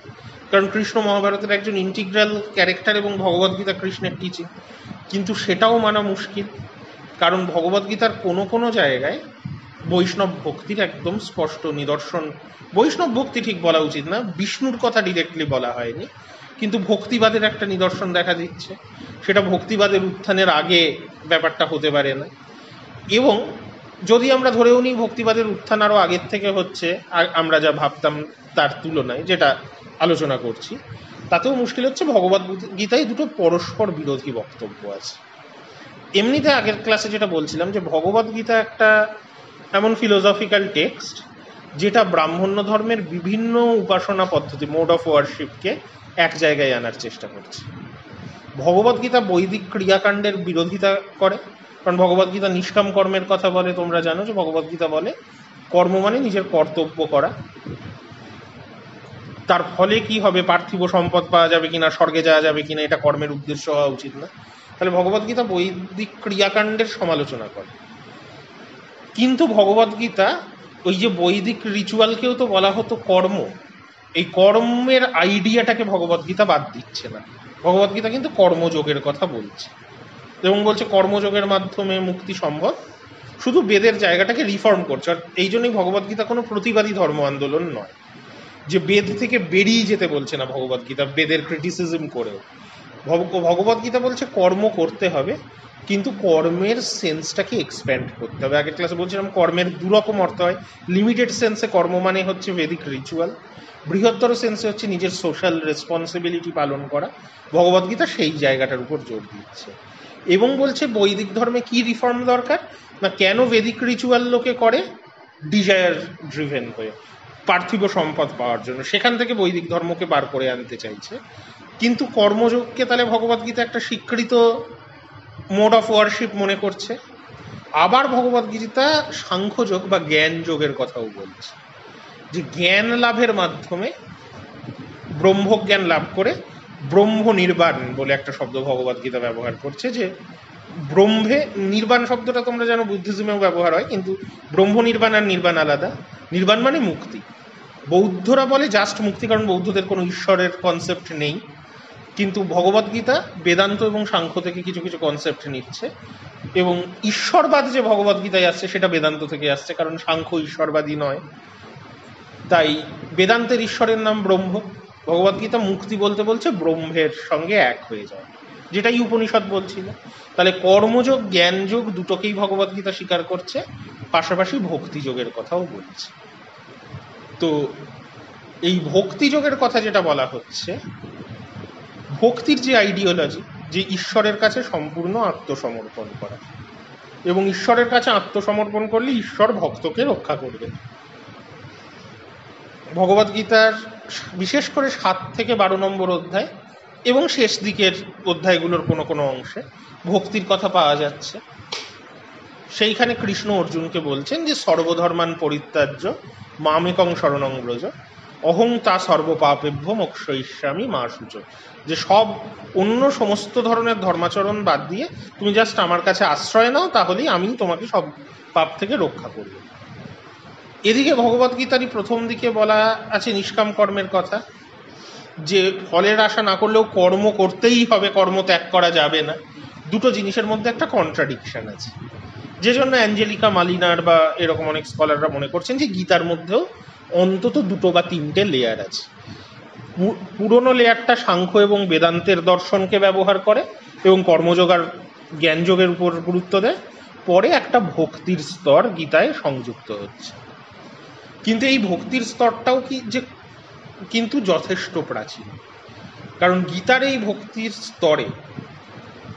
কারণ কৃষ্ণ মহাভারতের একজন ইন্টিগ্রাল ক্যারেক্টার এবং ভগবত গীতা কৃষ্ণের টিচিং। কিন্তু সেটাও মানা মুশকিল, কারণ ভগবত গীতার কোনো কোনো জায়গায় বৈষ্ণব ভক্তির একদম স্পষ্ট নিদর্শন। বৈষ্ণব ভক্তি ঠিক বলা উচিত না, বিষ্ণুর কথা ডিরেক্টলি বলা হয়নি, কিন্তু ভক্তিবাদের একটা নিদর্শন দেখা দিচ্ছে। সেটা ভক্তিবাদের উত্থানের আগে ব্যাপারটা হতে পারে না। এবং যদি আমরা ধরেও নিই ভক্তিবাদের উত্থান আরও আগের থেকে হচ্ছে, আমরা যা ভাবতাম তার তুলনায়, যেটা আলোচনা করছি, তাতেও মুশকিল হচ্ছে। ভগবত গীতায় দুটো পরস্পর বিরোধী বক্তব্য আছে। এমনিতে আগের ক্লাসে যেটা বলছিলাম, যে ভগবত গীতা একটা এমন ফিলোসফিক্যাল টেক্সট যেটা ব্রাহ্মণ্য ধর্মের বিভিন্ন উপাসনা পদ্ধতি, মোড অফ ওয়ারশিপকে এক জায়গায় আনার চেষ্টা করছে। ভগবত গীতা বৈদিক ক্রিয়াকাণ্ডের বিরোধিতা করে, কারণ ভগবত গীতা নিষ্কাম কর্মের কথা বলে। তোমরা জানো যে ভগবত গীতা বলে কর্ম মানে নিজের কর্তব্য করা, তার ফলে কি হবে, পার্থিব সম্পদ পাওয়া যাবে কিনা, স্বর্গে যাওয়া যাবে কিনা, এটা কর্মের উদ্দেশ্য হওয়া উচিত না। তাহলে ভগবত গীতা বৈদিক ক্রিয়াকাণ্ডের সমালোচনা করে। কিন্তু ভগবত গীতা ওই যে বৈদিক রিচুয়ালকেও তো বলা হতো কর্ম, এই কর্মের আইডিয়াটাকে ভগবত গীতা বাদ দিচ্ছে না। ভগবত গীতা কিন্তু কর্মযোগের কথা বলছে, এবং বলছে কর্মযোগের মাধ্যমে মুক্তি সম্ভব, শুধু বেদের জায়গাটাকে রিফর্ম করছে। আর এই জন্যই ভগবত গীতা কোনো প্রতিবাদী ধর্ম আন্দোলন নয়, যে বেদ থেকে বেরিয়ে যেতে বলছে না ভগবত গীতা বেদের ক্রিটিসিজম করেও। ভগবদ্গীতা বলছে কর্ম করতে হবে, কিন্তু কর্মের সেন্সটাকে এক্সপ্যান্ড করতে হবে। আগের ক্লাসে বলছিলাম কর্মের দুরকম অর্থ হয়। লিমিটেড সেন্সে কর্ম মানে হচ্ছে বেদিক রিচুয়াল, বৃহত্তর সেন্সে হচ্ছে নিজের সোশ্যাল রেসপন্সিবিলিটি পালন করা। ভগবদ্গীতা সেই জায়গাটার উপর জোর দিচ্ছে এবং বলছে বৈদিক ধর্মে কি রিফর্ম দরকার না, কেন বেদিক রিচুয়াল লোকে করে ডিজায়ার ড্রিভেন হয়ে, পার্থিব সম্পদ পাওয়ার জন্য, সেখান থেকে বৈদিক ধর্মকে বার করে আনতে চাইছে। কিন্তু কর্মযোগকে তাহলে ভগবদ্গীতা একটা স্বীকৃত মোড অফ ওয়ারশিপ মনে করছে। আবার ভগবদ্গীতা সাংখ্যযোগ বা জ্ঞান যোগের কথাও বলছে, যে জ্ঞান লাভের মাধ্যমে ব্রহ্মজ্ঞান লাভ করে ব্রহ্ম নির্বাণ বলে একটা শব্দ ভগবদ্গীতা ব্যবহার করছে, যে ব্রহ্মে নির্বাণ শব্দটা তোমরা জানো বুদ্ধিজমেও ব্যবহার হয়, কিন্তু ব্রহ্ম নির্বাণ আর নির্বাণ আলাদা। নির্বাণ মানে মুক্তি। বৌদ্ধরা বলে জাস্ট মুক্তি, কারণ বৌদ্ধদের কোনো ঈশ্বরের কনসেপ্ট নেই, কিন্তু ভগবদ্গীতা বেদান্ত এবং সাংখ্য থেকে কিছু কিছু কনসেপ্ট নিচ্ছে, এবং ঈশ্বরবাদ যে ভগবদ্গীতায় আসছে সেটা বেদান্ত থেকে আসছে, কারণ সাংখ্য ঈশ্বরবাদী নয়। তাই বেদান্তের ঈশ্বরের নাম ব্রহ্ম, ভগবদ্গীতা মুক্তি বলতে বলছে ব্রহ্মের সঙ্গে এক হয়ে যাওয়া, যেটাই উপনিষদ বলছিল। তাহলে কর্মযোগ জ্ঞানযোগ দুটোকেই ভগবদ্গীতা স্বীকার করছে, পাশাপাশি ভক্তিযোগের কথাও বলছে। তো এই ভক্তিযোগের কথা যেটা বলা হচ্ছে, ভক্তির যে আইডিওলজি, যে ঈশ্বরের কাছে সম্পূর্ণ আত্মসমর্পণ করা, এবং ঈশ্বরের কাছে আত্মসমর্পণ করলে ঈশ্বর ভক্তকে রক্ষা করবে। ভগবদ্গীতার বিশেষ করে 7 থেকে 12 নম্বর অধ্যায় এবং শেষ দিকের অধ্যায়গুলোর কোনো কোনো অংশে ভক্তির কথা পাওয়া যাচ্ছে। সেইখানে কৃষ্ণ অর্জুনকে বলছেন যে সর্বধর্মান পরিত্যাজ্য মামেকং শরণং ব্রজ অহং তা সর্বপাপেভ্য মোক্ষয়িষ্যামি মা শুচ, যে সব অন্য সমস্ত ধরনের ধর্মাচরণ বাদ দিয়ে তুমি জাস্ট আমার কাছে আশ্রয় নাও, তাহলেই আমি তোমাকে সব পাপ থেকে রক্ষা করব। এদিকে ভগবদ্গীতারই প্রথম দিকে বলা আছে নিষ্কাম কর্মের কথা, যে ফলের আশা না করলেও কর্ম করতেই হবে, কর্ম ত্যাগ করা যাবে না। দুটো জিনিসের মধ্যে একটা কন্ট্রাডিকশন আছে, যে জন্য অ্যাঞ্জেলিকা মালিনার বা এরকম অনেক স্কলাররা মনে করছেন যে গীতার মধ্যেও অন্তত 2 বা 3টে লেয়ার আছে। পুরনো লেয়ারটা সাংখ্য এবং বেদান্তের দর্শনকে ব্যবহার করে এবং কর্মযোগ আর জ্ঞানযোগের উপর গুরুত্ব দেয়, পরে একটা ভক্তির স্তর গীতায় সংযুক্ত হচ্ছে। কিন্তু এই ভক্তির স্তরটাও কিন্তু যথেষ্ট প্রাচীন, কারণ গীতার এই ভক্তির স্তরে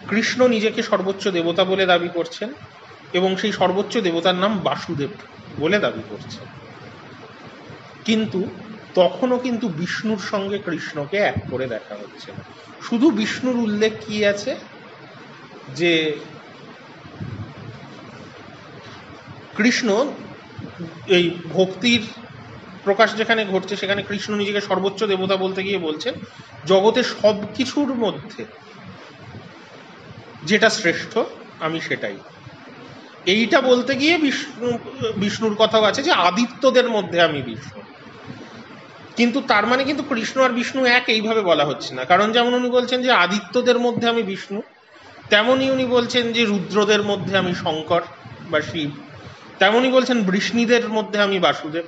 কৃষ্ণ নিজেকে সর্বোচ্চ দেবতা বলে দাবি করছেন এবং সেই সর্বোচ্চ দেবতার নাম বাসুদেব বলে দাবি করছেন। কিন্তু তখনও কিন্তু বিষ্ণুর সঙ্গে কৃষ্ণকে এক করে দেখা হচ্ছে না। শুধু বিষ্ণুর উল্লেখ কি আছে, যে কৃষ্ণ এই ভক্তির প্রকাশ যেখানে ঘটছে সেখানে কৃষ্ণ নিজেকে সর্বোচ্চ দেবতা বলতে গিয়ে বলছেন জগতে সব কিছুর মধ্যে যেটা শ্রেষ্ঠ আমি সেটাই। এইটা বলতে গিয়ে বিষ্ণুর কথাও আছে যে আদিত্যদের মধ্যে আমি বিষ্ণু, কিন্তু তার মানে কিন্তু কৃষ্ণ আর বিষ্ণু এক এইভাবে বলা হচ্ছে না। কারণ যেমন উনি বলছেন যে আদিত্যদের মধ্যে আমি বিষ্ণু, তেমনই উনি বলছেন যে রুদ্রদের মধ্যে আমি শঙ্কর বা শিব, তেমনই বলছেন বৃষ্ণীদের মধ্যে আমি বাসুদেব,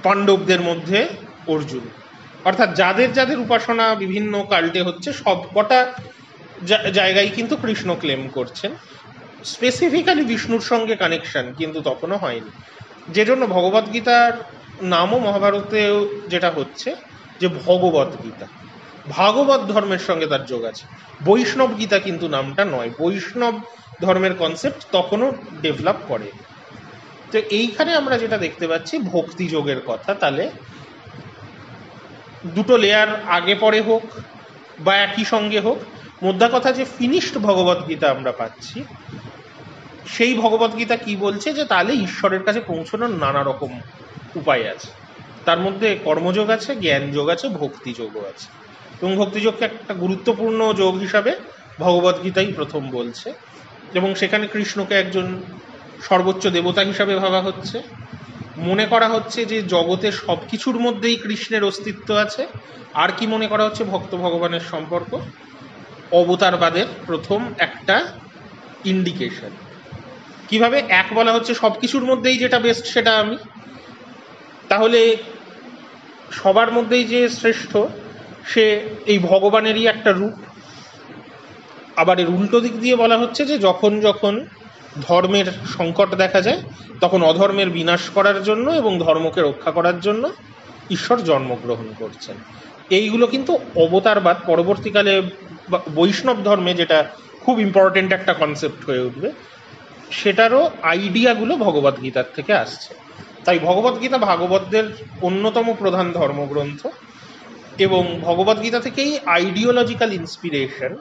পাণ্ডবদের মধ্যে অর্জুন। অর্থাৎ যাদের যাদের উপাসনা বিভিন্ন কাল্টে হচ্ছে সব কটা জায়গায় কিন্তু কৃষ্ণ ক্লেম করছেন, স্পেসিফিক্যালি বিষ্ণুর সঙ্গে কানেকশন কিন্তু তখনও হয়নি। যে জন্য ভগবদ্গীতার নামও মহাভারতেও যেটা হচ্ছে যে ভগবত গীতা, ভাগবত ধর্মের সঙ্গে তার যোগ আছে। বৈষ্ণব গীতা কিন্তু নামটা নয়, বৈষ্ণব ধর্মের কনসেপ্ট তখনও ডেভেলপ করে। তো এইখানে আমরা যেটা দেখতে পাচ্ছি ভক্তি যোগের কথা, তাহলে 2টো লেয়ার আগে পরে হোক বা একই সঙ্গে হোক, মোদ্দা কথা যে ফিনিশড ভগবদ্গীতা আমরা পাচ্ছি, সেই ভগবদ্গীতা কি বলছে যে তাহলে ঈশ্বরের কাছে পৌঁছানোর নানা রকম উপায় আছে, তার মধ্যে কর্মযোগ আছে, জ্ঞান যোগ আছে, ভক্তি যোগও আছে। এবং ভক্তিযোগকে একটা গুরুত্বপূর্ণ যোগ হিসাবে ভগবদ্গীতাই প্রথম বলছে, এবং সেখানে কৃষ্ণকে একজন সর্বোচ্চ দেবতা হিসাবে ভাবা হচ্ছে। মনে করা হচ্ছে যে জগতে সব কিছুর মধ্যেই কৃষ্ণের অস্তিত্ব আছে। আর কি মনে করা হচ্ছে ভক্ত ভগবানের সম্পর্ক, অবতারবাদের প্রথম একটা ইন্ডিকেশন। কিভাবে এক বলা হচ্ছে সব কিছুর মধ্যেই যেটা বেস্ট সেটা আমি, তাহলে সবার মধ্যেই যে শ্রেষ্ঠ সে এই ভগবানেরই একটা রূপ, আবার এর উল্টো দিক দিয়ে বলা হচ্ছে যে যখন যখন ধর্মের সংকট দেখা যায় তখন অধর্মের বিনাশ করার জন্য এবং ধর্মকে রক্ষা করার জন্য ঈশ্বর জন্মগ্রহণ করছেন। এইগুলো কিন্তু অবতারবাদ পরবর্তীকালে বৈষ্ণব ধর্মে যেটা খুব ইম্পর্টেন্ট একটা কনসেপ্ট হয়ে উঠবে, সেটারও আইডিয়াগুলো ভগবদ্গীতার থেকে আসছে। তাই ভগবদ্গীতা ভাগবতদের অন্যতম প্রধান ধর্মগ্রন্থ, এবং ভগবদ্গীতা থেকেই আইডিওলজিক্যাল ইন্সপিরেশন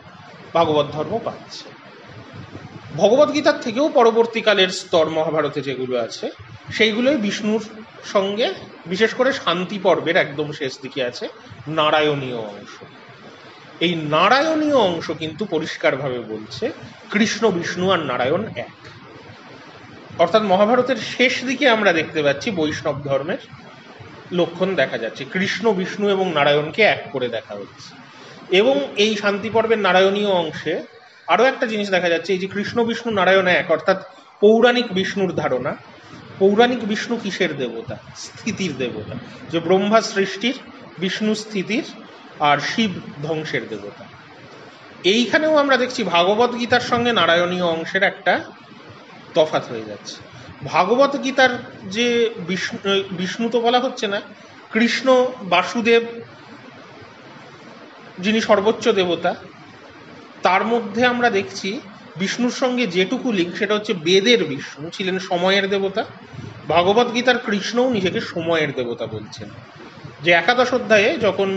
ভাগবত ধর্ম পাচ্ছে। ভগবদ্গীতার থেকেও পরবর্তীকালের স্তর মহাভারতে যেগুলো আছে সেইগুলোই বিষ্ণুর সঙ্গে, বিশেষ করে শান্তি পর্বের একদম শেষ দিকে আছে নারায়ণীয় অংশ। এই নারায়ণীয় অংশ কিন্তু পরিষ্কারভাবে বলছে কৃষ্ণ, বিষ্ণু আর নারায়ণ এক। অর্থাৎ মহাভারতের শেষ দিকে আমরা দেখতে পাচ্ছি বৈষ্ণব ধর্মের লক্ষণ দেখা যাচ্ছে, কৃষ্ণ, বিষ্ণু এবং নারায়ণকে এক করে দেখা হচ্ছে। এবং এই শান্তি পর্বের নারায়ণীয় অংশে আরও একটা জিনিস দেখা যাচ্ছে, এই যে কৃষ্ণ, বিষ্ণু, নারায়ণ এক, অর্থাৎ পৌরাণিক বিষ্ণুর ধারণা। পৌরাণিক বিষ্ণু কিসের দেবতা? স্থিতির দেবতা, যে ব্রহ্মা সৃষ্টির, বিষ্ণু স্থিতির, আর শিব ধ্বংসের দেবতা। এইখানেও আমরা দেখছি ভাগবত গীতার সঙ্গে নারায়ণীয় অংশের একটা তফাৎ হয়ে যাচ্ছে। ভাগবত গীতার যে বিষ্ণু তো বলা হচ্ছে না, কৃষ্ণ বাসুদেব যিনি সর্বোচ্চ দেবতা, তার মধ্যে আমরা দেখছি বিষ্ণুর সঙ্গে যেটুকু লিঙ্ক সেটা হচ্ছে বেদের বিষ্ণু ছিলেন সময়ের দেবতা। ভাগবত গীতার কৃষ্ণও নিজেকে সময়ের দেবতা বলছেন। যে একাদশ অধ্যায়ে যখন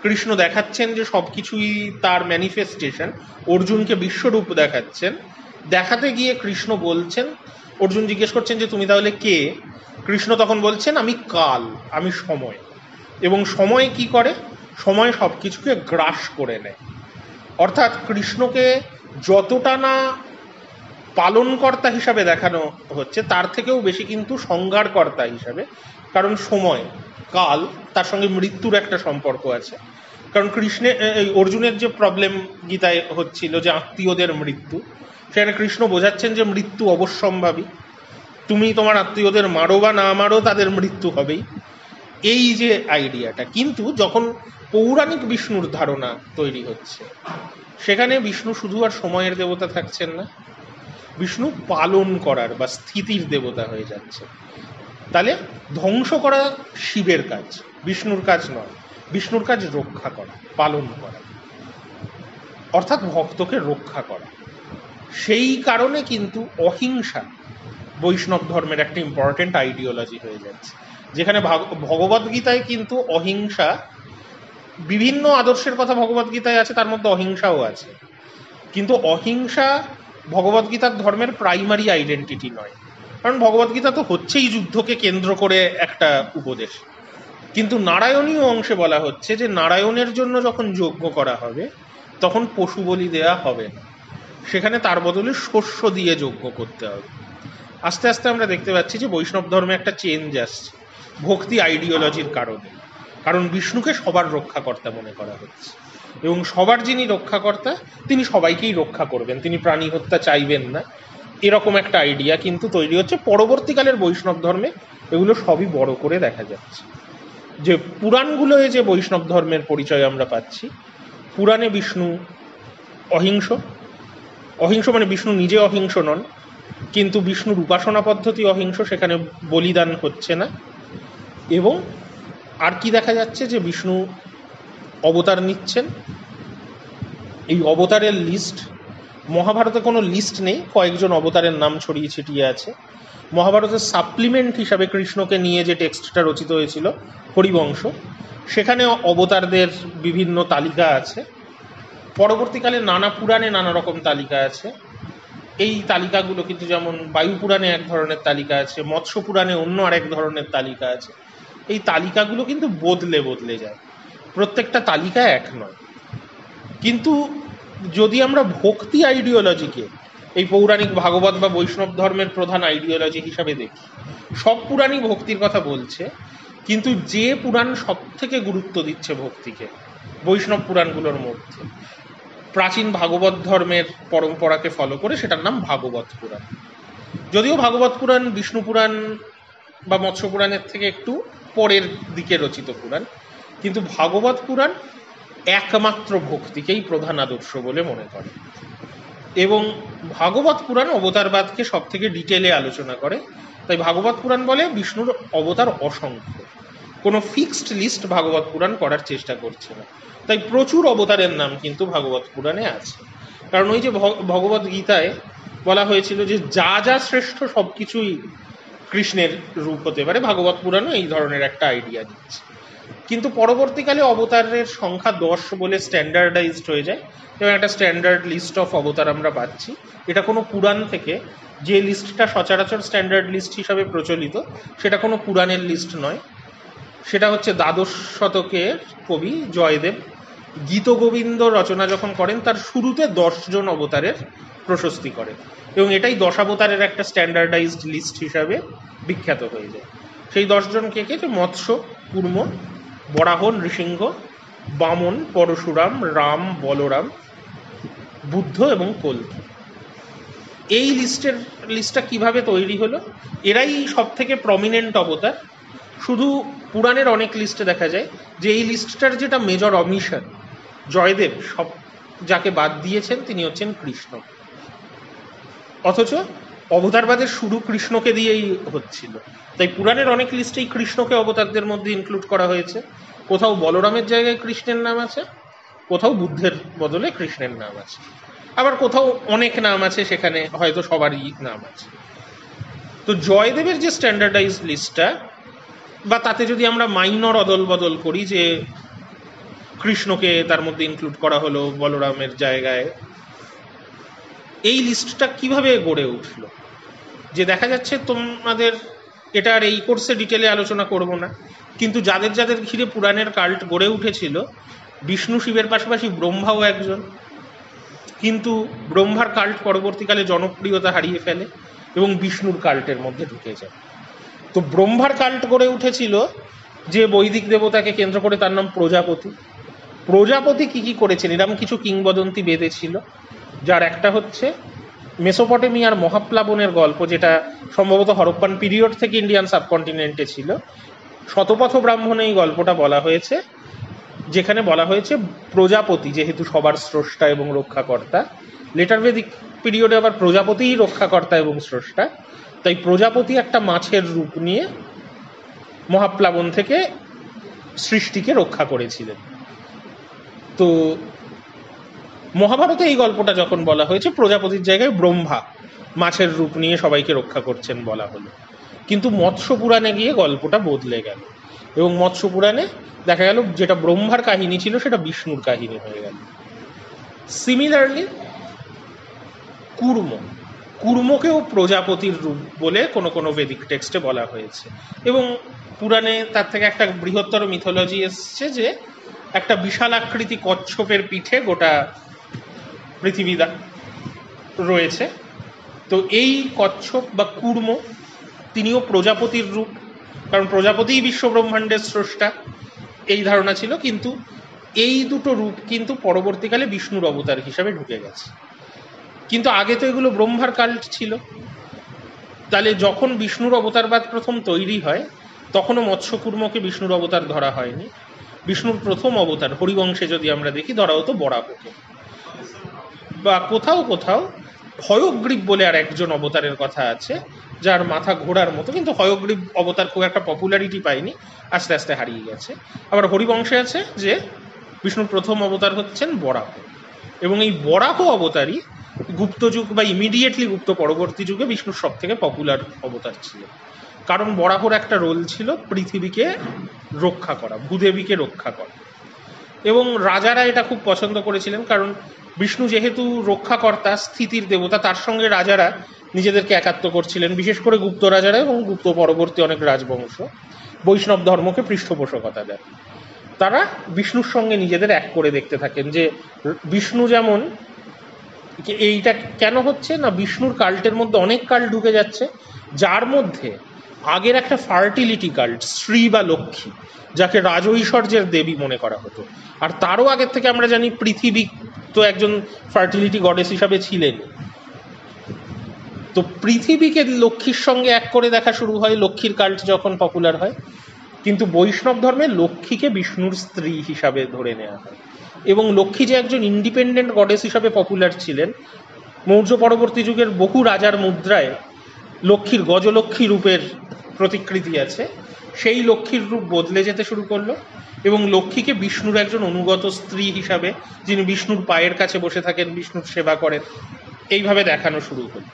কৃষ্ণ দেখাচ্ছেন যে সব কিছুই তার ম্যানিফেস্টেশন, অর্জুনকে বিশ্বরূপ দেখাচ্ছেন, দেখাতে গিয়ে কৃষ্ণ বলছেন, অর্জুন জিজ্ঞেস করছেন যে তুমি তাহলে কে? কৃষ্ণ তখন বলছেন আমি কাল, আমি সময়। এবং সময় কি করে? সময় সব কিছুকে গ্রাস করে নেয়। অর্থাৎ কৃষ্ণকে যতটা না পালনকর্তা হিসাবে দেখানো হচ্ছে তার থেকেও বেশি কিন্তু সংহারকর্তা হিসাবে। কারণ সময়, কাল, তার সঙ্গে মৃত্যুর একটা সম্পর্ক আছে। কারণ অর্জুনের যে প্রবলেম গীতায় হচ্ছিল যে আত্মীয়দের মৃত্যু, সেখানে কৃষ্ণ বোঝাচ্ছেন যে মৃত্যু অবশ্যম্ভাবী, তুমি তোমার আত্মীয়দের মারো বা না মারো তাদের মৃত্যু হবেই। এই যে আইডিয়াটা, কিন্তু যখন পৌরাণিক বিষ্ণুর ধারণা তৈরি হচ্ছে সেখানে বিষ্ণু শুধু আর সময়ের দেবতা থাকছেন না, বিষ্ণু পালন করার বা স্থিতির দেবতা হয়ে যাচ্ছে। তাহলে ধ্বংস করা শিবের কাজ, বিষ্ণুর কাজ নয়। বিষ্ণুর কাজ রক্ষা করা, পালন করা, অর্থাৎ ভক্তকে রক্ষা করা। সেই কারণে কিন্তু অহিংসা বৈষ্ণব ধর্মের একটা ইম্পর্টেন্ট আইডিওলজি হয়ে যাচ্ছে, যেখানে ভগবদ্গীতায় কিন্তু অহিংসা, বিভিন্ন আদর্শের কথা ভগবদ্গীতায় আছে, তার মধ্যে অহিংসাও আছে। কিন্তু অহিংসা ভগবদ্গীতার ধর্মের প্রাইমারি আইডেন্টিটি নয়, কারণ ভগবদ্গীতা তো হচ্ছেই যুদ্ধকে কেন্দ্র করে একটা উপদেশ। কিন্তু নারায়ণীয় অংশে বলা হচ্ছে যে নারায়ণের জন্য যখন যজ্ঞ করা হবে তখন পশু বলি দেয়া হবে না, সেখানে তার বদলে শস্য দিয়ে যজ্ঞ করতে হবে। আস্তে আস্তে আমরা দেখতে পাচ্ছি যে বৈষ্ণব ধর্মে একটা চেঞ্জ আসছে ভক্তি আইডিওলজির কারণে। কারণ বিষ্ণুকে সবার রক্ষাকর্তা মনে করা হচ্ছে, এবং সবার যিনি রক্ষাকর্তা তিনি সবাইকেই রক্ষা করবেন, তিনি প্রাণী হত্যা চাইবেন না, এরকম একটা আইডিয়া কিন্তু তৈরি হচ্ছে পরবর্তীকালের বৈষ্ণব ধর্মে। এগুলো সবই বড় করে দেখা যাচ্ছে। যে পুরাণগুলোয় যে বৈষ্ণব ধর্মের পরিচয় আমরা পাচ্ছি, পুরাণে বিষ্ণু অহিংস, অহিংস মানে বিষ্ণু নিজে অহিংস নন, কিন্তু বিষ্ণুর উপাসনা পদ্ধতি অহিংস, সেখানে বলিদান হচ্ছে না। এবং আর কি দেখা যাচ্ছে যে বিষ্ণু অবতার নিচ্ছেন, এই অবতারের লিস্ট, মহাভারতে কোনো লিস্ট নেই, কয়েকজন অবতারের নাম ছড়িয়ে ছিটিয়ে আছে। মহাভারতের সাপ্লিমেন্ট হিসাবে কৃষ্ণকে নিয়ে যে টেক্সটটা রচিত হয়েছিল হরিবংশ, সেখানে অবতারদের বিভিন্ন তালিকা আছে। পরবর্তীকালে নানা পুরাণে নানা রকম তালিকা আছে। এই তালিকাগুলো কিন্তু, যেমন বায়ু পুরাণে এক ধরনের তালিকা আছে, মৎস্য পুরাণে অন্য আরেক ধরনের তালিকা আছে। এই তালিকাগুলো কিন্তু বদলে বদলে যায়, প্রত্যেকটা তালিকা এক নয়। কিন্তু যদি আমরা ভক্তি আইডিওলজিকে এই পৌরাণিক ভাগবত বা বৈষ্ণব ধর্মের প্রধান আইডিওলজি হিসাবে দেখি, সব পুরাণই ভক্তির কথা বলছে, কিন্তু যে পুরাণ সব থেকে গুরুত্ব দিচ্ছে ভক্তিকে বৈষ্ণব পুরাণগুলোর মধ্যে, প্রাচীন ভাগবত ধর্মের পরম্পরাকে ফলো করে, সেটার নাম ভাগবত পুরাণ। যদিও ভাগবত পুরাণ বিষ্ণু পুরাণ বা মৎস্য পুরাণের থেকে একটু পরের দিকে রচিত পুরাণ, কিন্তু ভাগবত পুরাণ একমাত্র ভক্তিকেই প্রধান আদর্শ বলে মনে করে। এবং ভাগবত পুরাণ অবতারবাদকে সব থেকে ডিটেলে আলোচনা করে। তাই ভাগবত পুরাণ বলে বিষ্ণুর অবতার অসংখ্য, কোনো ফিক্সড লিস্ট ভাগবত পুরাণ করার চেষ্টা করছে না। তাই প্রচুর অবতারের নাম কিন্তু ভাগবত পুরাণে আছে। কারণ ওই যে ভগবত গীতায় বলা হয়েছিল যে যা যা শ্রেষ্ঠ সব কিছুই কৃষ্ণের রূপ হতে পারে, ভাগবত পুরাণও এই ধরনের একটা আইডিয়া দিচ্ছে। কিন্তু পরবর্তীকালে অবতারের সংখ্যা 10 বলে স্ট্যান্ডার্ডাইজড হয়ে যায় এবং একটা স্ট্যান্ডার্ড লিস্ট অফ অবতার আমরা পাচ্ছি। এটা কোনো পুরাণ থেকে, যে লিস্টটা সচরাচর স্ট্যান্ডার্ড লিস্ট হিসাবে প্রচলিত, সেটা কোনো পুরাণের লিস্ট নয়, সেটা হচ্ছে দ্বাদশ শতকের কবি জয়দেব গীতগোবিন্দ রচনা যখন করেন তার শুরুতে 10 জন অবতারের প্রশস্তি করেন এবং এটাই 10 অবতারের একটা স্ট্যান্ডার্ডাইজড লিস্ট হিসাবে বিখ্যাত হয়ে যায়। সেই 10 জন কে কে? মৎস্য, কূর্ম, বরাহ, নৃসিংহ, বামন, পরশুরাম, রাম, বলরাম, বুদ্ধ এবং কল্কি। এই লিস্টটা কিভাবে তৈরি হলো? এরাই সব থেকে প্রমিনেন্ট অবতার। শুধু পুরাণের অনেক লিস্টে দেখা যায় যে এই লিস্টটার যেটা মেজর অমিশন, জয়দেব সব যাকে বাদ দিয়েছেন তিনি হচ্ছেন কৃষ্ণ। অথচ অবতারবাদের শুরু কৃষ্ণকে দিয়েই হচ্ছিল। তাই পুরাণের অনেক লিস্টেই কৃষ্ণকে অবতারদের মধ্যে ইনক্লুড করা হয়েছে। কোথাও বলরামের জায়গায় কৃষ্ণের নাম আছে, কোথাও বুদ্ধের বদলে কৃষ্ণের নাম আছে, আবার কোথাও অনেক নাম আছে, সেখানে হয়তো সবারই নাম আছে। তো জয়দেবের যে স্ট্যান্ডার্ডাইজ লিস্টটা, বা তাতে যদি আমরা মাইনর অদল বদল করি যে কৃষ্ণকে তার মধ্যে ইনক্লুড করা হলো বলরামের জায়গায়, এই লিস্টটা কিভাবে গড়ে উঠলো? যে দেখা যাচ্ছে তোমাদের এটা আর এই কোর্সে ডিটেলে আলোচনা করব না, কিন্তু যাদের যাদের ঘিরে পুরাণের কাল্ট গড়ে উঠেছিল, বিষ্ণু শিবের পাশাপাশি ব্রহ্মাও একজন। কিন্তু ব্রহ্মার কাল্ট পরবর্তীকালে জনপ্রিয়তা হারিয়ে ফেলে এবং বিষ্ণুর কাল্টের মধ্যে ঢুকে যায়। তো ব্রহ্মার কাল্ট গড়ে উঠেছিল যে বৈদিক দেবতাকে কেন্দ্র করে, তার নাম প্রজাপতি। প্রজাপতি কি করেছেন এরকম কিছু কিংবদন্তি বেঁধেছিল, যার একটা হচ্ছে মেসোপটেমিয়ার মহাপ্লাবনের গল্প, যেটা সম্ভবত হরপ্পান পিরিয়ড থেকে ইন্ডিয়ান সাবকন্টিনেন্টে ছিল। শতপথ ব্রাহ্মণে এই গল্পটা বলা হয়েছে, যেখানে বলা হয়েছে প্রজাপতি যেহেতু সবার স্রষ্টা এবং রক্ষাকর্তা, লেটার বেদিক পিরিয়ডে আবার প্রজাপতিই রক্ষাকর্তা এবং স্রষ্টা, তাই প্রজাপতি একটা মাছের রূপ নিয়ে মহাপ্লাবন থেকে সৃষ্টিকে রক্ষা করেছিলেন। তো মহাভারতে এই গল্পটা যখন বলা হয়েছে, প্রজাপতির জায়গায় ব্রহ্মা মাছের রূপ নিয়ে সবাইকে রক্ষা করছেন বলা হলো। কিন্তু মৎস্য পুরাণে গিয়ে গল্পটা বদলে গেল এবং মৎস্য পুরাণে দেখা গেল যেটা ব্রহ্মার কাহিনী ছিল সেটা বিষ্ণুর কাহিনী হয়ে গেল। সিমিলারলি কূর্মকেও প্রজাপতির রূপ বলে কোনো কোনো বেদিক টেক্সটে বলা হয়েছে এবং পুরাণে তার থেকে একটা বৃহত্তর মিথোলজি এসছে যে একটা বিশাল আকৃতি কচ্ছপের পিঠে গোটা পৃথিবী রয়েছে। তো এই কচ্ছপ বা কূর্ম তিনিও প্রজাপতির রূপ, কারণ প্রজাপতিই বিশ্ব ব্রহ্মাণ্ডের স্রষ্টা, এই ধারণা ছিল। কিন্তু এই দুটো রূপ কিন্তু পরবর্তীকালে বিষ্ণুর অবতার হিসাবে ঢুকে গেছে। কিন্তু আগে তো এগুলো ব্রহ্মার কাল্ট ছিল। তাহলে যখন বিষ্ণুর অবতারবাদ প্রথম তৈরি হয় তখনও মৎস্যকূর্মকে বিষ্ণুর অবতার ধরা হয়নি। বিষ্ণুর প্রথম অবতার হরিবংশে যদি আমরা দেখি ধরা হতো বরাহকে, বা কোথাও কোথাও হয়গ্রীব বলে আর একজন অবতারের কথা আছে যার মাথা ঘোড়ার মতো, কিন্তু হয়গ্রীব অবতার খুব একটা পপুলারিটি পায়নি, আস্তে আস্তে হারিয়ে গেছে। আবার হরিবংশে আছে যে বিষ্ণুর প্রথম অবতার হচ্ছেন বরাহ, এবং এই বরাহ অবতারই গুপ্ত যুগ বা ইমিডিয়েটলি গুপ্ত পরবর্তী যুগে বিষ্ণুর সব থেকে পপুলার অবতার ছিল। কারণ বরাহর একটা রোল ছিল পৃথিবীকে রক্ষা করা, ভূদেবীকে রক্ষা করা, এবং রাজারা এটা খুব পছন্দ করেছিলেন। কারণ বিষ্ণু যেহেতু রক্ষাকর্তা, স্থিতির দেবতা, তার সঙ্গে রাজারা নিজেদেরকে একাত্ম করছিলেন, বিশেষ করে গুপ্ত রাজারা এবং গুপ্ত পরবর্তী অনেক রাজবংশ বৈষ্ণব ধর্মকে পৃষ্ঠপোষকতা দেয়। তারা বিষ্ণুর সঙ্গে নিজেদের এক করে দেখতে থাকেন যে বিষ্ণু যেমন, এইটা কেন হচ্ছে না, বিষ্ণুর কাল্টের মধ্যে অনেক কাল্ট ঢুকে যাচ্ছে, যার মধ্যে আগের একটা ফার্টিলিটি কাল্ট, শ্রী বা লক্ষ্মী, যাকে রাজৈশ্বর্যের দেবী মনে করা হতো। আর তারও আগের থেকে আমরা জানি পৃথিবী তো একজন ফার্টিলিটি গডেস হিসাবে ছিলেন। তো পৃথিবীকে লক্ষ্মীর সঙ্গে এক করে দেখা শুরু হয় লক্ষ্মীর কাল্ট যখন পপুলার হয়। কিন্তু বৈষ্ণব ধর্মে লক্ষ্মীকে বিষ্ণুর স্ত্রী হিসাবে ধরে নেওয়া হয়, এবং লক্ষ্মী যে একজন ইন্ডিপেন্ডেন্ট গডেস হিসাবে পপুলার ছিলেন মৌর্য পরবর্তী যুগের বহু রাজার মুদ্রায় লক্ষ্মীর গজলক্ষ্মী রূপের প্রতিকৃতি আছে। সেই লক্ষ্মীর রূপ বদলে যেতে শুরু করলো এবং লক্ষ্মীকে বিষ্ণুর একজন অনুগত স্ত্রী হিসাবে, যিনি বিষ্ণুর পায়ের কাছে বসে থাকেন, বিষ্ণুর সেবা করেন, এইভাবে দেখানো শুরু হলো।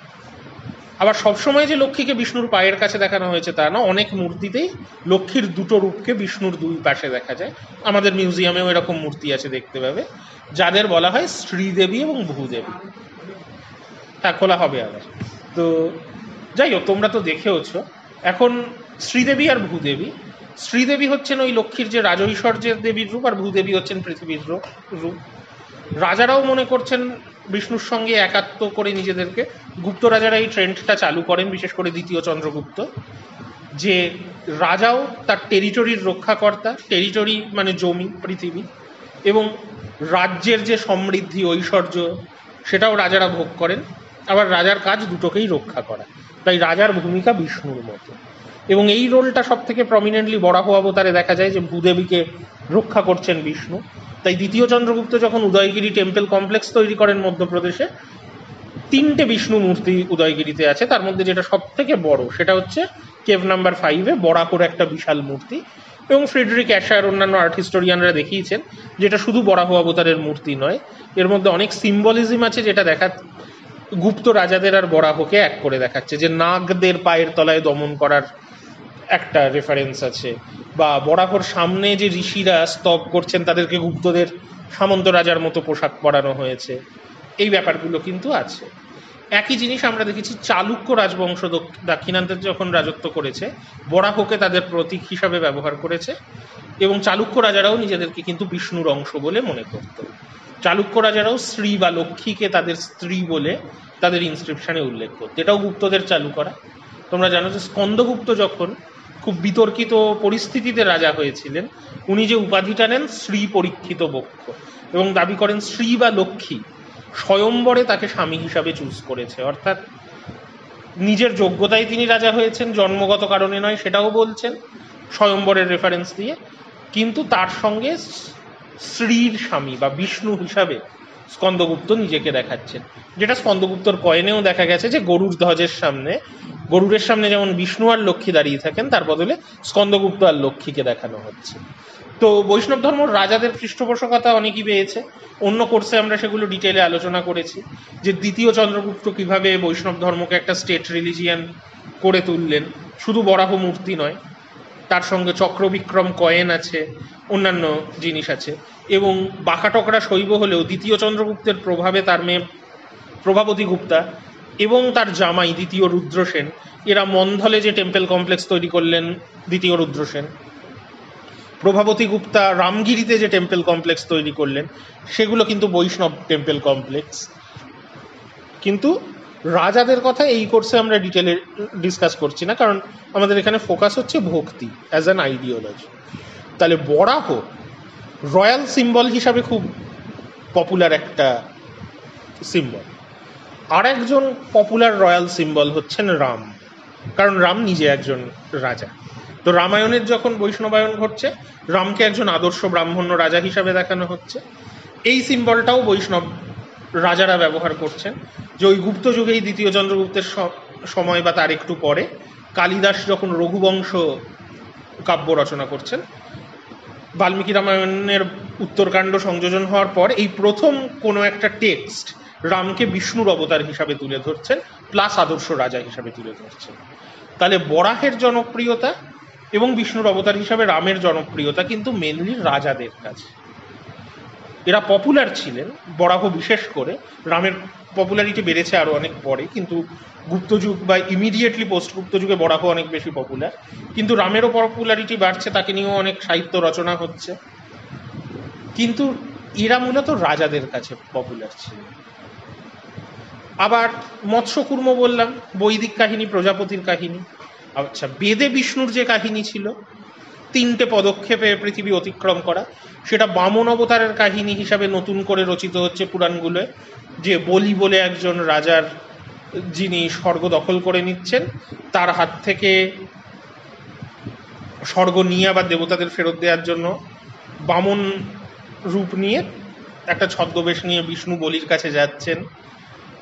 আবার সবসময় যে লক্ষ্মীকে বিষ্ণুর পায়ের কাছে দেখানো হয়েছে তা না, অনেক মূর্তিতেই লক্ষ্মীর দুটো রূপকে বিষ্ণুর দুই পাশে দেখা যায়। আমাদের মিউজিয়ামেও এরকম মূর্তি আছে, দেখতে পাবে, যাদের বলা হয় শ্রীদেবী এবং ভূদেবী। হ্যাঁ, খোলা হবে আবার। তো যাই হোক, তোমরা তো দেখেওছ। এখন শ্রীদেবী আর ভূদেবী, শ্রীদেবী হচ্ছেন ওই লক্ষ্মীর যে রাজৈশ্বর্যের দেবীর রূপ, আর ভূদেবী হচ্ছেন পৃথিবীর রূপ। রাজারাও মনে করছেন বিষ্ণুর সঙ্গে একাত্ম করে নিজেদেরকে। গুপ্ত রাজারা এই ট্রেন্ডটা চালু করেন, বিশেষ করে দ্বিতীয় চন্দ্রগুপ্ত, যে রাজাও তার টেরিটরির রক্ষাকর্তা, টেরিটরি মানে জমি, পৃথিবী, এবং রাজ্যের যে সমৃদ্ধি ঐশ্বর্য সেটাও রাজারা ভোগ করেন। আবার রাজার কাজ দুটোকেই রক্ষা করা, তাই রাজার ভূমিকা বিষ্ণুর মতো। এবং এই রোলটা সব থেকে প্রমিনেন্টলি বরাহ অবতারে দেখা যায়, যে ভূদেবীকে রক্ষা করছেন বিষ্ণু। তাই দ্বিতীয় চন্দ্রগুপ্ত যখন উদয়গিরি টেম্পল কমপ্লেক্স তৈরি করেন মধ্যপ্রদেশে, 3টে বিষ্ণু মূর্তি উদয়গিরিতে আছে। তার মধ্যে যেটা সব থেকে বড় সেটা হচ্ছে কেভ নাম্বার 5-এ বরাহর একটা বিশাল মূর্তি। এবং ফ্রেডরিক অ্যাশার অন্যান্য আর্ট হিস্টোরিয়ানরা দেখিয়েছেন যেটা শুধু বরাহ অবতারের মূর্তি নয়, এর মধ্যে অনেক সিম্বলিজম আছে, যেটা দেখা গুপ্ত রাজাদের আর বরাহকে এক করে দেখাচ্ছে। যে নাগদের পায়ের তলায় দমন করার একটা রেফারেন্স আছে, বা বরাহর সামনে যে ঋষিরা স্তব করছেন তাদেরকে গুপ্তদের সামন্ত রাজার মতো পোশাক পরানো হয়েছে, এই ব্যাপারগুলো কিন্তু আছে। একই জিনিস আমরা দেখেছি চালুক্য রাজবংশ দাক্ষিণাত্যে যখন রাজত্ব করেছে, বরাহকে তাদের প্রতীক হিসাবে ব্যবহার করেছে, এবং চালুক্য রাজারাও নিজেদেরকে কিন্তু বিষ্ণুর অংশ বলে মনে করত। চালুক্য রাজারাও শ্রী বা লক্ষ্মীকে তাদের স্ত্রী বলে তাদের ইনস্ক্রিপশনে উল্লেখ করত। এটাও গুপ্তদের চালু করা। তোমরা জানো যে স্কন্দগুপ্ত যখন খুব বিতর্কিত পরিস্থিতিতে রাজা হয়েছিলেন, উনি যে উপাধিটা নেন শ্রী পরীক্ষিত বক্ষ, এবং দাবি করেন শ্রী বা লক্ষ্মী স্বয়ম্বরে তাকে স্বামী হিসাবে চুজ করেছে। অর্থাৎ নিজের যোগ্যতায় তিনি রাজা হয়েছেন, জন্মগত কারণে নয়, সেটাও বলছেন স্বয়ম্বরের রেফারেন্স দিয়ে। কিন্তু তার সঙ্গে শ্রীর স্বামী বা বিষ্ণু হিসাবে স্কন্দগুপ্ত নিজেকে দেখাচ্ছেন, যেটা স্কন্দগুপ্তর কয়েনেও দেখা গেছে, যে গরুর ধ্বজের সামনে, গরুরের সামনে যেমন বিষ্ণু আর লক্ষ্মী দাঁড়িয়ে থাকেন, তার বদলে স্কন্দগুপ্ত আর লক্ষ্মীকে দেখানো হচ্ছে। তো বৈষ্ণব ধর্ম রাজাদের পৃষ্ঠপোষকতা অনেকই পেয়েছে। অন্য কোর্সে আমরা সেগুলো ডিটেলে আলোচনা করেছি, যে দ্বিতীয় চন্দ্রগুপ্ত কিভাবে বৈষ্ণব ধর্মকে একটা স্টেট রিলিজিয়ান করে তুললেন। শুধু বরাহ মূর্তি নয়, তার সঙ্গে চক্রবিক্রম কয়েন আছে, অন্যান্য জিনিস আছে। এবং বাঁকাটকরা শৈব হলেও দ্বিতীয় চন্দ্রগুপ্তের প্রভাবে তার মেয়ে প্রভাবতী গুপ্তা এবং তার জামাই দ্বিতীয় রুদ্রসেন, এরা মন্ধলে যে টেম্পল কমপ্লেক্স তৈরি করলেন দ্বিতীয় রুদ্রসেন, প্রভাবতী গুপ্তা রামগিরিতে যে টেম্পল কমপ্লেক্স তৈরি করলেন, সেগুলো কিন্তু বৈষ্ণব টেম্পল কমপ্লেক্স। কিন্তু রাজাদের কথা এই কোর্সে আমরা ডিটেলে ডিসকাস করছি না, কারণ আমাদের এখানে ফোকাস হচ্ছে ভক্তি অ্যাজ অ্যান আইডিওলজি। তাহলে বরাহ রয়্যাল সিম্বল হিসাবে খুব পপুলার একটা সিম্বল। আর একজন পপুলার রয়্যাল সিম্বল হচ্ছেন রাম, কারণ রাম নিজে একজন রাজা। তো রামায়ণের যখন বৈষ্ণবায়ন ঘটছে, রামকে একজন আদর্শ ব্রাহ্মণ্য রাজা হিসাবে দেখানো হচ্ছে। এই সিম্বলটাও বৈষ্ণব রাজারা ব্যবহার করছেন। যে ওই গুপ্ত যুগেই দ্বিতীয় চন্দ্রগুপ্তের সময় বা তার একটু পরে কালিদাস যখন রঘুবংশ কাব্য রচনা করছেন, বাল্মীকি রামায়ণের উত্তরকাণ্ড সংযোজন হওয়ার পর এই প্রথম কোনো একটা টেক্সট রামকে বিষ্ণুর অবতার হিসাবে তুলে ধরছেন, প্লাস আদর্শ রাজা হিসাবে তুলে ধরছেন। তাহলে বরাহের জনপ্রিয়তা এবং বিষ্ণুর অবতার হিসাবে রামের জনপ্রিয়তা কিন্তু মেনলি রাজাদের কাছে। এরা পপুলার ছিলেন, বরাহ বিশেষ করে। রামের পপুলারিটি বেড়েছে আরও অনেক পরে, কিন্তু গুপ্তযুগ বা ইমিডিয়েটলি পোস্ট গুপ্ত যুগে বরাহ অনেক বেশি পপুলার। কিন্তু রামেরও পপুলারিটি বাড়ছে, তাকে নিয়েও অনেক সাহিত্য রচনা হচ্ছে, কিন্তু এরা মূলত রাজাদের কাছে পপুলার ছিল। আবার মৎস্যকূর্ম বললাম, বৈদিক কাহিনী, প্রজাপতির কাহিনী। আচ্ছা, বেদে বিষ্ণুর যে কাহিনী ছিল 3টে পদক্ষেপে পৃথিবী অতিক্রম করা, সেটা বামন অবতারের কাহিনী হিসাবে নতুন করে রচিত হচ্ছে পুরাণগুলোয়। যে বলি বলে একজন রাজার, যিনি স্বর্গ দখল করে নিচ্ছেন, তার হাত থেকে স্বর্গ নিয়ে আবার দেবতাদের ফেরত দেওয়ার জন্য বামন রূপ নিয়ে একটা ছদ্মবেশ নিয়ে বিষ্ণু বলির কাছে যাচ্ছেন,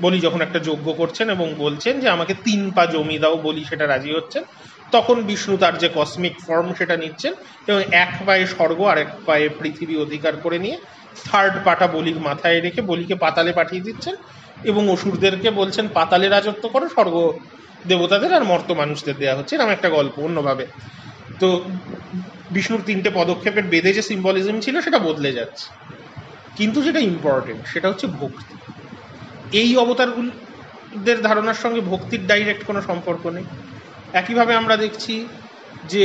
বলি যখন একটা যজ্ঞ করছেন এবং বলছেন যে আমাকে 3 পা জমি দাও, বলি সেটা রাজি হচ্ছেন, তখন বিষ্ণু তার যে কসমিক ফর্ম সেটা নিচ্ছেন এবং 1 পায়ে স্বর্গ আর 1 পায়ে পৃথিবী অধিকার করে নিয়ে 3rd পাটা বলির মাথায় রেখে বলিকে পাতালে পাঠিয়ে দিচ্ছেন এবং অসুরদেরকে বলছেন পাতালে রাজত্ব করো, স্বর্গ দেবতাদের আর মর্ত মানুষদের দেওয়া হচ্ছে। এরকম একটা গল্প অন্যভাবে। তো বিষ্ণুর 3টে পদক্ষেপের বেদে যে সিম্বলিজম ছিল সেটা বদলে যাচ্ছে, কিন্তু যেটা ইম্পর্টেন্ট সেটা হচ্ছে ভক্তি। এই অবতারগুলোদের ধারণার সঙ্গে ভক্তির ডাইরেক্ট কোনো সম্পর্ক নেই। একইভাবে আমরা দেখছি যে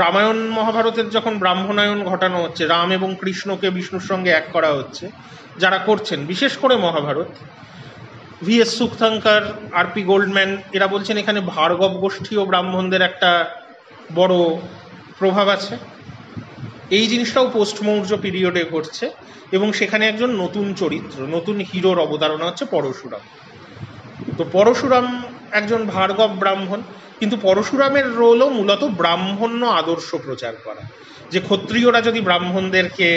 রামায়ণ মহাভারতের যখন ব্রাহ্মণায়ন ঘটানো হচ্ছে, রাম এবং কৃষ্ণকে বিষ্ণুর সঙ্গে এক করা হচ্ছে, যারা করছেন বিশেষ করে মহাভারত, VS সুক্তাঙ্কার, RP গোল্ডম্যান, এরা বলছেন এখানে ভার্গব গোষ্ঠী ও ব্রাহ্মণদের একটা বড় প্রভাব আছে। এই জিনিসটাও পোস্ট মৌর্য পিরিয়ডে ঘটছে এবং সেখানে একজন নতুন চরিত্র, নতুন হিরোর অবতারণা হচ্ছে পরশুরাম। তো পরশুরাম একজন ভার্গব ব্রাহ্মণ, কিন্তু পরশুরামের রোলও মূলত ব্রাহ্মণ্য আদর্শ প্রচার করা, যে ক্ষত্রিয়রা যদি ব্রাহ্মণদেরকে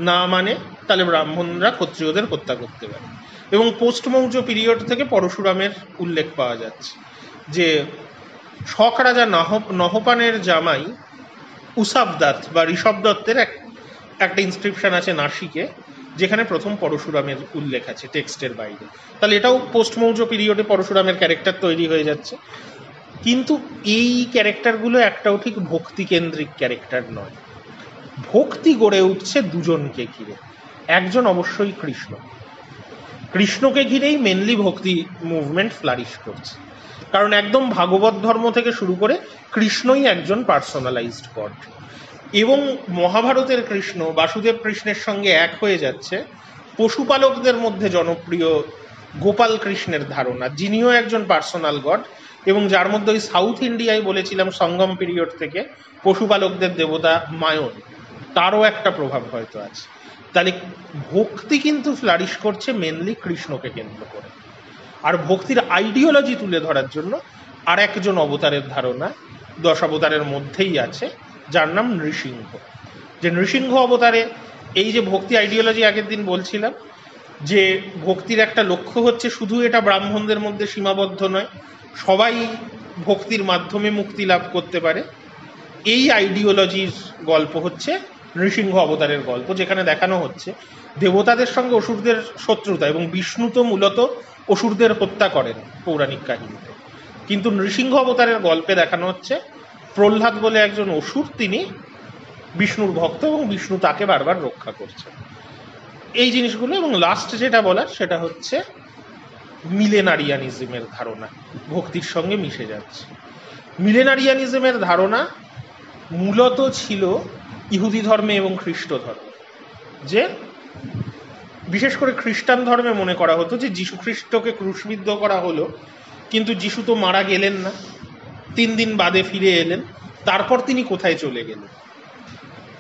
না মানে তাহলে ব্রাহ্মণরা ক্ষত্রিয়দের হত্যা করতে পারে। এবং পোস্ট মৌর্য পিরিয়ড থেকে পরশুরামের উল্লেখ পাওয়া যাচ্ছে যে শক রাজা নহপানের জামাই উসাবদাত বা ঋষভ দত্তের একটা ইনস্ক্রিপশন আছে নাসিকে, যেখানে প্রথম পরশুরামের উল্লেখ আছে টেক্সটের বাইরে। তাহলে এটাও পোস্ট মৌর্য পিরিয়ডে পরশুরামের ক্যারেক্টার তৈরি হয়ে যাচ্ছে। কিন্তু এই ক্যারেক্টারগুলো একটাও ঠিক ভক্তি কেন্দ্রিক ক্যারেক্টার নয়। ভক্তি গড়ে উঠছে দুজনকে ঘিরে। একজন অবশ্যই কৃষ্ণ, কৃষ্ণকে ঘিরেই মেনলি ভক্তি মুভমেন্ট ফ্লারিশ করছে, কারণ একদম ভাগবত ধর্ম থেকে শুরু করে কৃষ্ণই একজন পার্সোনালাইজড গড। এবং মহাভারতের কৃষ্ণ বাসুদেব কৃষ্ণের সঙ্গে এক হয়ে যাচ্ছে পশুপালকদের মধ্যে জনপ্রিয় গোপাল কৃষ্ণের ধারণা, যিনিও একজন পার্সোনাল গড এবং যার মধ্যে ওই সাউথ ইন্ডিয়ায় বলেছিলাম সঙ্গম পিরিয়ড থেকে পশুপালকদের দেবতা মায়ন, তারও একটা প্রভাব হয়তো আছে। তাহলে ভক্তি কিন্তু ফ্লারিশ করছে মেনলি কৃষ্ণকে কেন্দ্র করে। আর ভক্তির আইডিওলজি তুলে ধরার জন্য আর একজন অবতারের ধারণা 10 অবতারের মধ্যেই আছে, যার নাম নৃসিংহ। যে নৃসিংহ অবতারে এই যে ভক্তি আইডিওলজি আগের দিন বলছিলাম যে ভক্তির একটা লক্ষ্য হচ্ছে শুধু এটা ব্রাহ্মণদের মধ্যে সীমাবদ্ধ নয়, সবাই ভক্তির মাধ্যমে মুক্তি লাভ করতে পারে। এই আইডিওলজির গল্প হচ্ছে নৃসিংহ অবতারের গল্প, যেখানে দেখানো হচ্ছে দেবতাদের সঙ্গে অসুরদের শত্রুতা এবং বিষ্ণু তো মূলত অসুরদের হত্যা করেন পৌরাণিক কাহিনীতে, কিন্তু নৃসিংহ অবতারের গল্পে দেখানো হচ্ছে প্রহ্লাদ বলে একজন অসুর, তিনি বিষ্ণুর ভক্ত এবং বিষ্ণু তাকে বারবার রক্ষা করছেন। এই জিনিসগুলো। এবং লাস্ট যেটা বলার সেটা হচ্ছে মিলেনারিয়ানিজমের ধারণা ভক্তির সঙ্গে মিশে যাচ্ছে। মিলেনারিয়ানিজমের ধারণা মূলত ছিল ইহুদি ধর্মে এবং খ্রিস্ট ধর্মে, যে বিশেষ করে খ্রিস্টান ধর্মে মনে করা হতো যে যীশু খ্রিস্টকে ক্রুশবিদ্ধ করা হলো, কিন্তু যীশু তো মারা গেলেন না, 3 দিন বাদে ফিরে এলেন, তারপর তিনি কোথায় চলে গেলেন,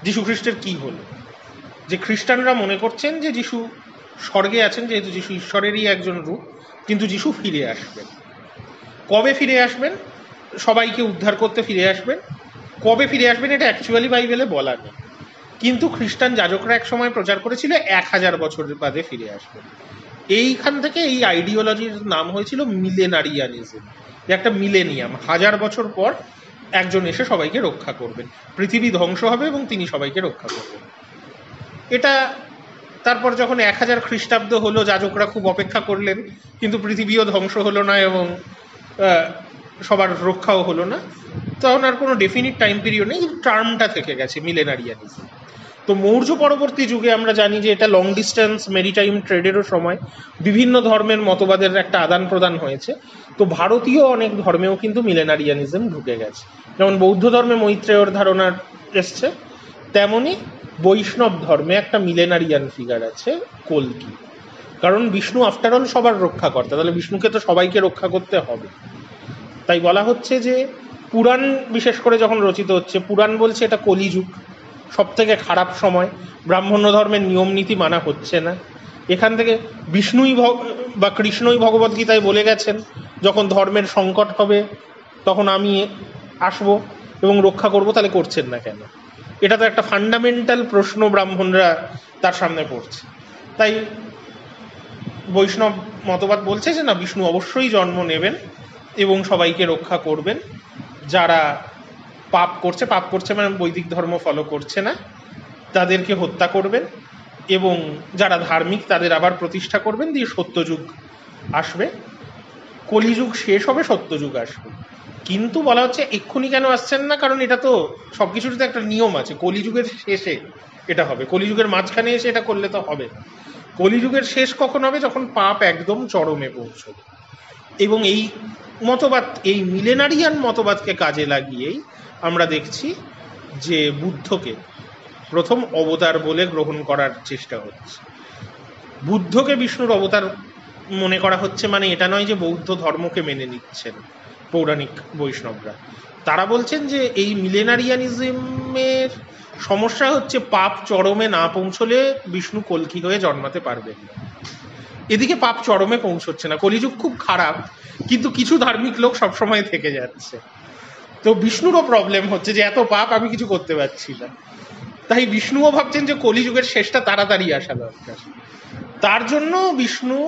যীশু খ্রিস্টের কি হলো? যে খ্রিস্টানরা মনে করছেন যে যীশু স্বর্গে আছেন, যেহেতু যীশু ঈশ্বরেরই একজন রূপ, কিন্তু যীশু ফিরে আসবেন। কবে ফিরে আসবেন? সবাইকে উদ্ধার করতে ফিরে আসবেন। কবে ফিরে আসবেন এটা অ্যাকচুয়ালি বাইবেলে বলা নেই, কিন্তু খ্রিস্টান যাজকরা এক সময় প্রচার করেছিল 1000 বছর বাদে ফিরে আসবেন। এইখান থেকে এই আইডিওলজির নাম হয়েছিল মিলেনারিয়ানিজম, যে একটা মিলেনিয়াম, 1000 বছর পর একজন এসে সবাইকে রক্ষা করবেন, পৃথিবী ধ্বংস হবে এবং তিনি সবাইকে রক্ষা করবেন। এটা তারপর যখন 1000 খ্রিস্টাব্দ হলো, যাজকরা খুব অপেক্ষা করলেন, কিন্তু পৃথিবীও ধ্বংস হলো না এবং সবার রক্ষাও হলো না, তখন আর কোনো ডেফিনিট টাইম পিরিয়ড নেই, কিন্তু টার্মটা থেকে গেছে মিলেনারিয়ানিজম। তো মৌর্য পরবর্তী যুগে আমরা জানি যে এটা লং ডিস্টেন্স মেরিটাইম ট্রেডেরও সময়, বিভিন্ন ধর্মের মতবাদের একটা আদান প্রদান হয়েছে। তো ভারতীয় অনেক ধর্মেও কিন্তু মিলেনারিয়ানিজম ঢুকে গেছে, যেমন বৌদ্ধ ধর্মে মৈত্রেয়র ধারণা এসছে, তেমনি বৈষ্ণব ধর্মে একটা মিলেনারিয়ান ফিগার আছে কল্কি। কারণ বিষ্ণু আফটারঅল সবার রক্ষাকর্তা, তাহলে বিষ্ণুকে তো সবাইকে রক্ষা করতে হবে। তাই বলা হচ্ছে যে পুরাণ বিশেষ করে যখন রচিত হচ্ছে, পুরাণ বলছে এটা কলিযুগ, সব থেকে খারাপ সময়, ব্রাহ্মণ্য ধর্মের নিয়ম নীতি মানা হচ্ছে না। এখান থেকে বিষ্ণুই বা কৃষ্ণই ভগবদ্গীতায় বলে গেছেন যখন ধর্মের সংকট হবে তখন আমি আসব এবং রক্ষা করব, তাহলে করছেন না কেন? এটা তো একটা ফান্ডামেন্টাল প্রশ্ন ব্রাহ্মণরা তার সামনে পড়ছে। তাই বৈষ্ণব মতবাদ বলছে যে না, বিষ্ণু অবশ্যই জন্ম নেবেন এবং সবাইকে রক্ষা করবেন। যারা পাপ করছে মানে বৈদিক ধর্ম ফলো করছে না, তাদেরকে হত্যা করবেন, এবং যারা ধার্মিক তাদের আবার প্রতিষ্ঠা করবেন, দিয়ে সত্যযুগ আসবে, কলিযুগ শেষ হবে, সত্যযুগ আসবে। কিন্তু বলা হচ্ছে এক্ষুনি কেন আসছেন না, কারণ এটা তো সবকিছুর তো একটা নিয়ম আছে। কলিযুগের শেষে এটা হবে, কলিযুগের মাঝখানে এসে এটা করলে তো হবে। কলিযুগের শেষ কখন হবে? যখন পাপ একদম চরমে পৌঁছবে। এবং এই মতবাদ, এই মিলেনারিয়ান মতবাদকে কাজে লাগিয়েই আমরা দেখছি যে বুদ্ধকে প্রথম অবতার বলে গ্রহণ করার চেষ্টা হচ্ছে। বুদ্ধকে বিষ্ণুর অবতার মনে করা হচ্ছে মানে এটা নয় যে বৌদ্ধ ধর্মকে মেনে নিচ্ছেন পৌরাণিক বৈষ্ণবরা। তারা বলছেন যে এই মিলেনারিয়ানিজমের সমস্যা হচ্ছে পাপ চরমে না পৌঁছলে বিষ্ণু কল্কি হয়ে জন্মাতে পারবেন না। এদিকে পাপ চরমে পৌঁছচ্ছে না, কলিযুগ খুব খারাপ, কিন্তু কিছু ধার্মিক লোক সবসময় থেকে যাচ্ছে। তো বিষ্ণুরও প্রবলেম হচ্ছে যে এত পাপ, আমি কিছু করতে পারছি না। তাই বিষ্ণুও ভাবছেন যে কলিযুগের শেষটা তাড়াতাড়ি আসা দরকার। তার জন্য বিষ্ণু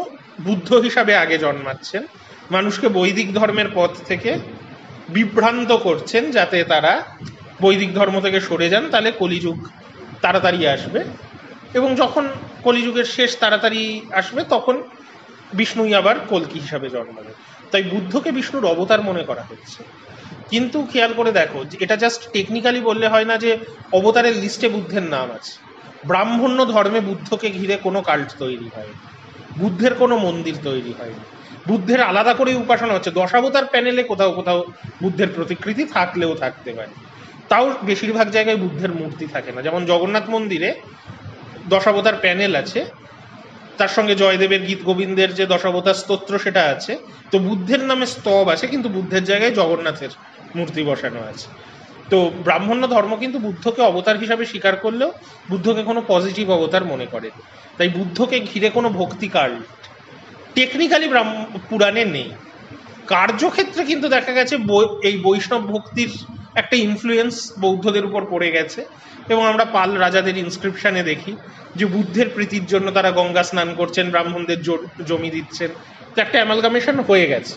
বুদ্ধ হিসাবে আগে জন্মাচ্ছেন, মানুষকে বৈদিক ধর্মের পথ থেকে বিভ্রান্ত করছেন যাতে তারা বৈদিক ধর্ম থেকে সরে যান, তাহলে কলিযুগ তাড়াতাড়ি আসবে। এবং যখন কলিযুগের শেষ তাড়াতাড়ি আসবে তখন বিষ্ণুই আবার কল্কি হিসাবে জন্মাবে। তাই বুদ্ধকে বিষ্ণুর অবতার মনে করা হচ্ছে। কিন্তু খেয়াল করে দেখো, এটা জাস্ট টেকনিক্যালি বললে হয় না যে অবতারের লিস্টে বুদ্ধের নাম আছে। ব্রাহ্মণ্য ধর্মে বুদ্ধকে ঘিরে কোনো কাল্ট তৈরি হয়নি, বুদ্ধের কোনো মন্দির তৈরি হয়নি, বুদ্ধের আলাদা করে উপাসনা হচ্ছে। দশাবতার প্যানেলে কোথাও কোথাও বুদ্ধের প্রতিকৃতি থাকলেও থাকতে পারে, তাও বেশিরভাগ জায়গায় বুদ্ধের মূর্তি থাকে না। যেমন জগন্নাথ মন্দিরে দশাবতার প্যানেল আছে, তার সঙ্গে জয়দেবের গীত গোবিন্দের যে দশাবতার স্তোত্র সেটা আছে, তো বুদ্ধের নামে স্তব আছে, কিন্তু বুদ্ধের জায়গায় জগন্নাথের মূর্তি বসানো আছে। তো ব্রাহ্মণ্য ধর্ম কিন্তু বুদ্ধকে অবতার হিসাবে স্বীকার করলেও বুদ্ধকে কোনো পজিটিভ অবতার মনে করে। তাই বুদ্ধকে ঘিরে কোনো ভক্তি কাল্ট টেকনিক্যালি পুরাণে নেই। কার্যক্ষেত্রে কিন্তু দেখা গেছে এই বৈষ্ণব ভক্তির একটা ইনফ্লুয়েন্স বৌদ্ধদের উপর পড়ে গেছে। এবং আমরা পাল রাজাদের ইনস্ক্রিপশনে দেখি যে বুদ্ধের প্রীতির জন্য তারা গঙ্গা স্নান করছেন, ব্রাহ্মণদের জমি দিচ্ছেন, তো একটা অ্যামালগামেশন হয়ে গেছে।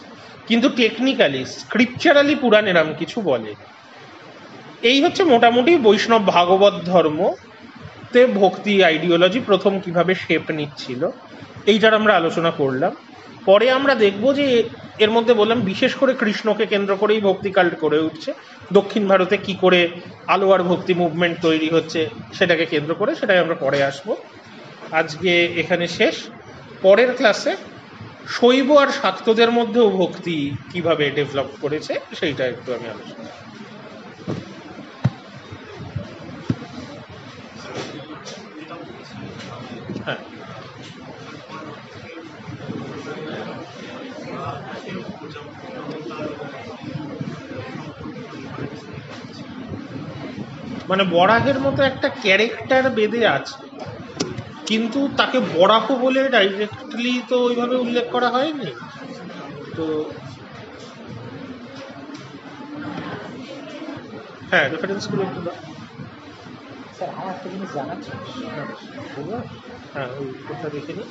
কিন্তু টেকনিক্যালি স্ক্রিপচারালি পুরাণ এরম কিছু বলে। এই হচ্ছে মোটামুটি বৈষ্ণব ভাগবত ধর্মতে ভক্তি আইডিওলজি প্রথম কিভাবে শেপ নিচ্ছিল, এইটার আমরা আলোচনা করলাম। পরে আমরা দেখব যে এর মধ্যে বললাম বিশেষ করে কৃষ্ণকে কেন্দ্র করেই ভক্তি কাল্ট করে উঠছে। দক্ষিণ ভারতে কি করে আলোয়ার ভক্তি মুভমেন্ট তৈরি হচ্ছে সেটাকে কেন্দ্র করে, সেটাই আমরা পরে আসব। আজকে এখানে শেষ। পরের ক্লাসে শৈব আর শাক্তদের মধ্যেও ভক্তি কিভাবে ডেভেলপ করেছে সেইটা একটু আমি আলোচনা করব। হ্যাঁ, মানে বরাহের মতো একটা ক্যারেক্টার বেদে আছে, কিন্তু তাকে বরাহ বলে ডাইরেক্টলি তো ওইভাবে উল্লেখ করা হয়নি। তো হ্যাঁ, রেফারেন্সগুলো একটু দাও। স্যার আমার একটা জিনিস জানার ছিল, বলবো? হ্যাঁ, ওই কথা দেখে নিই।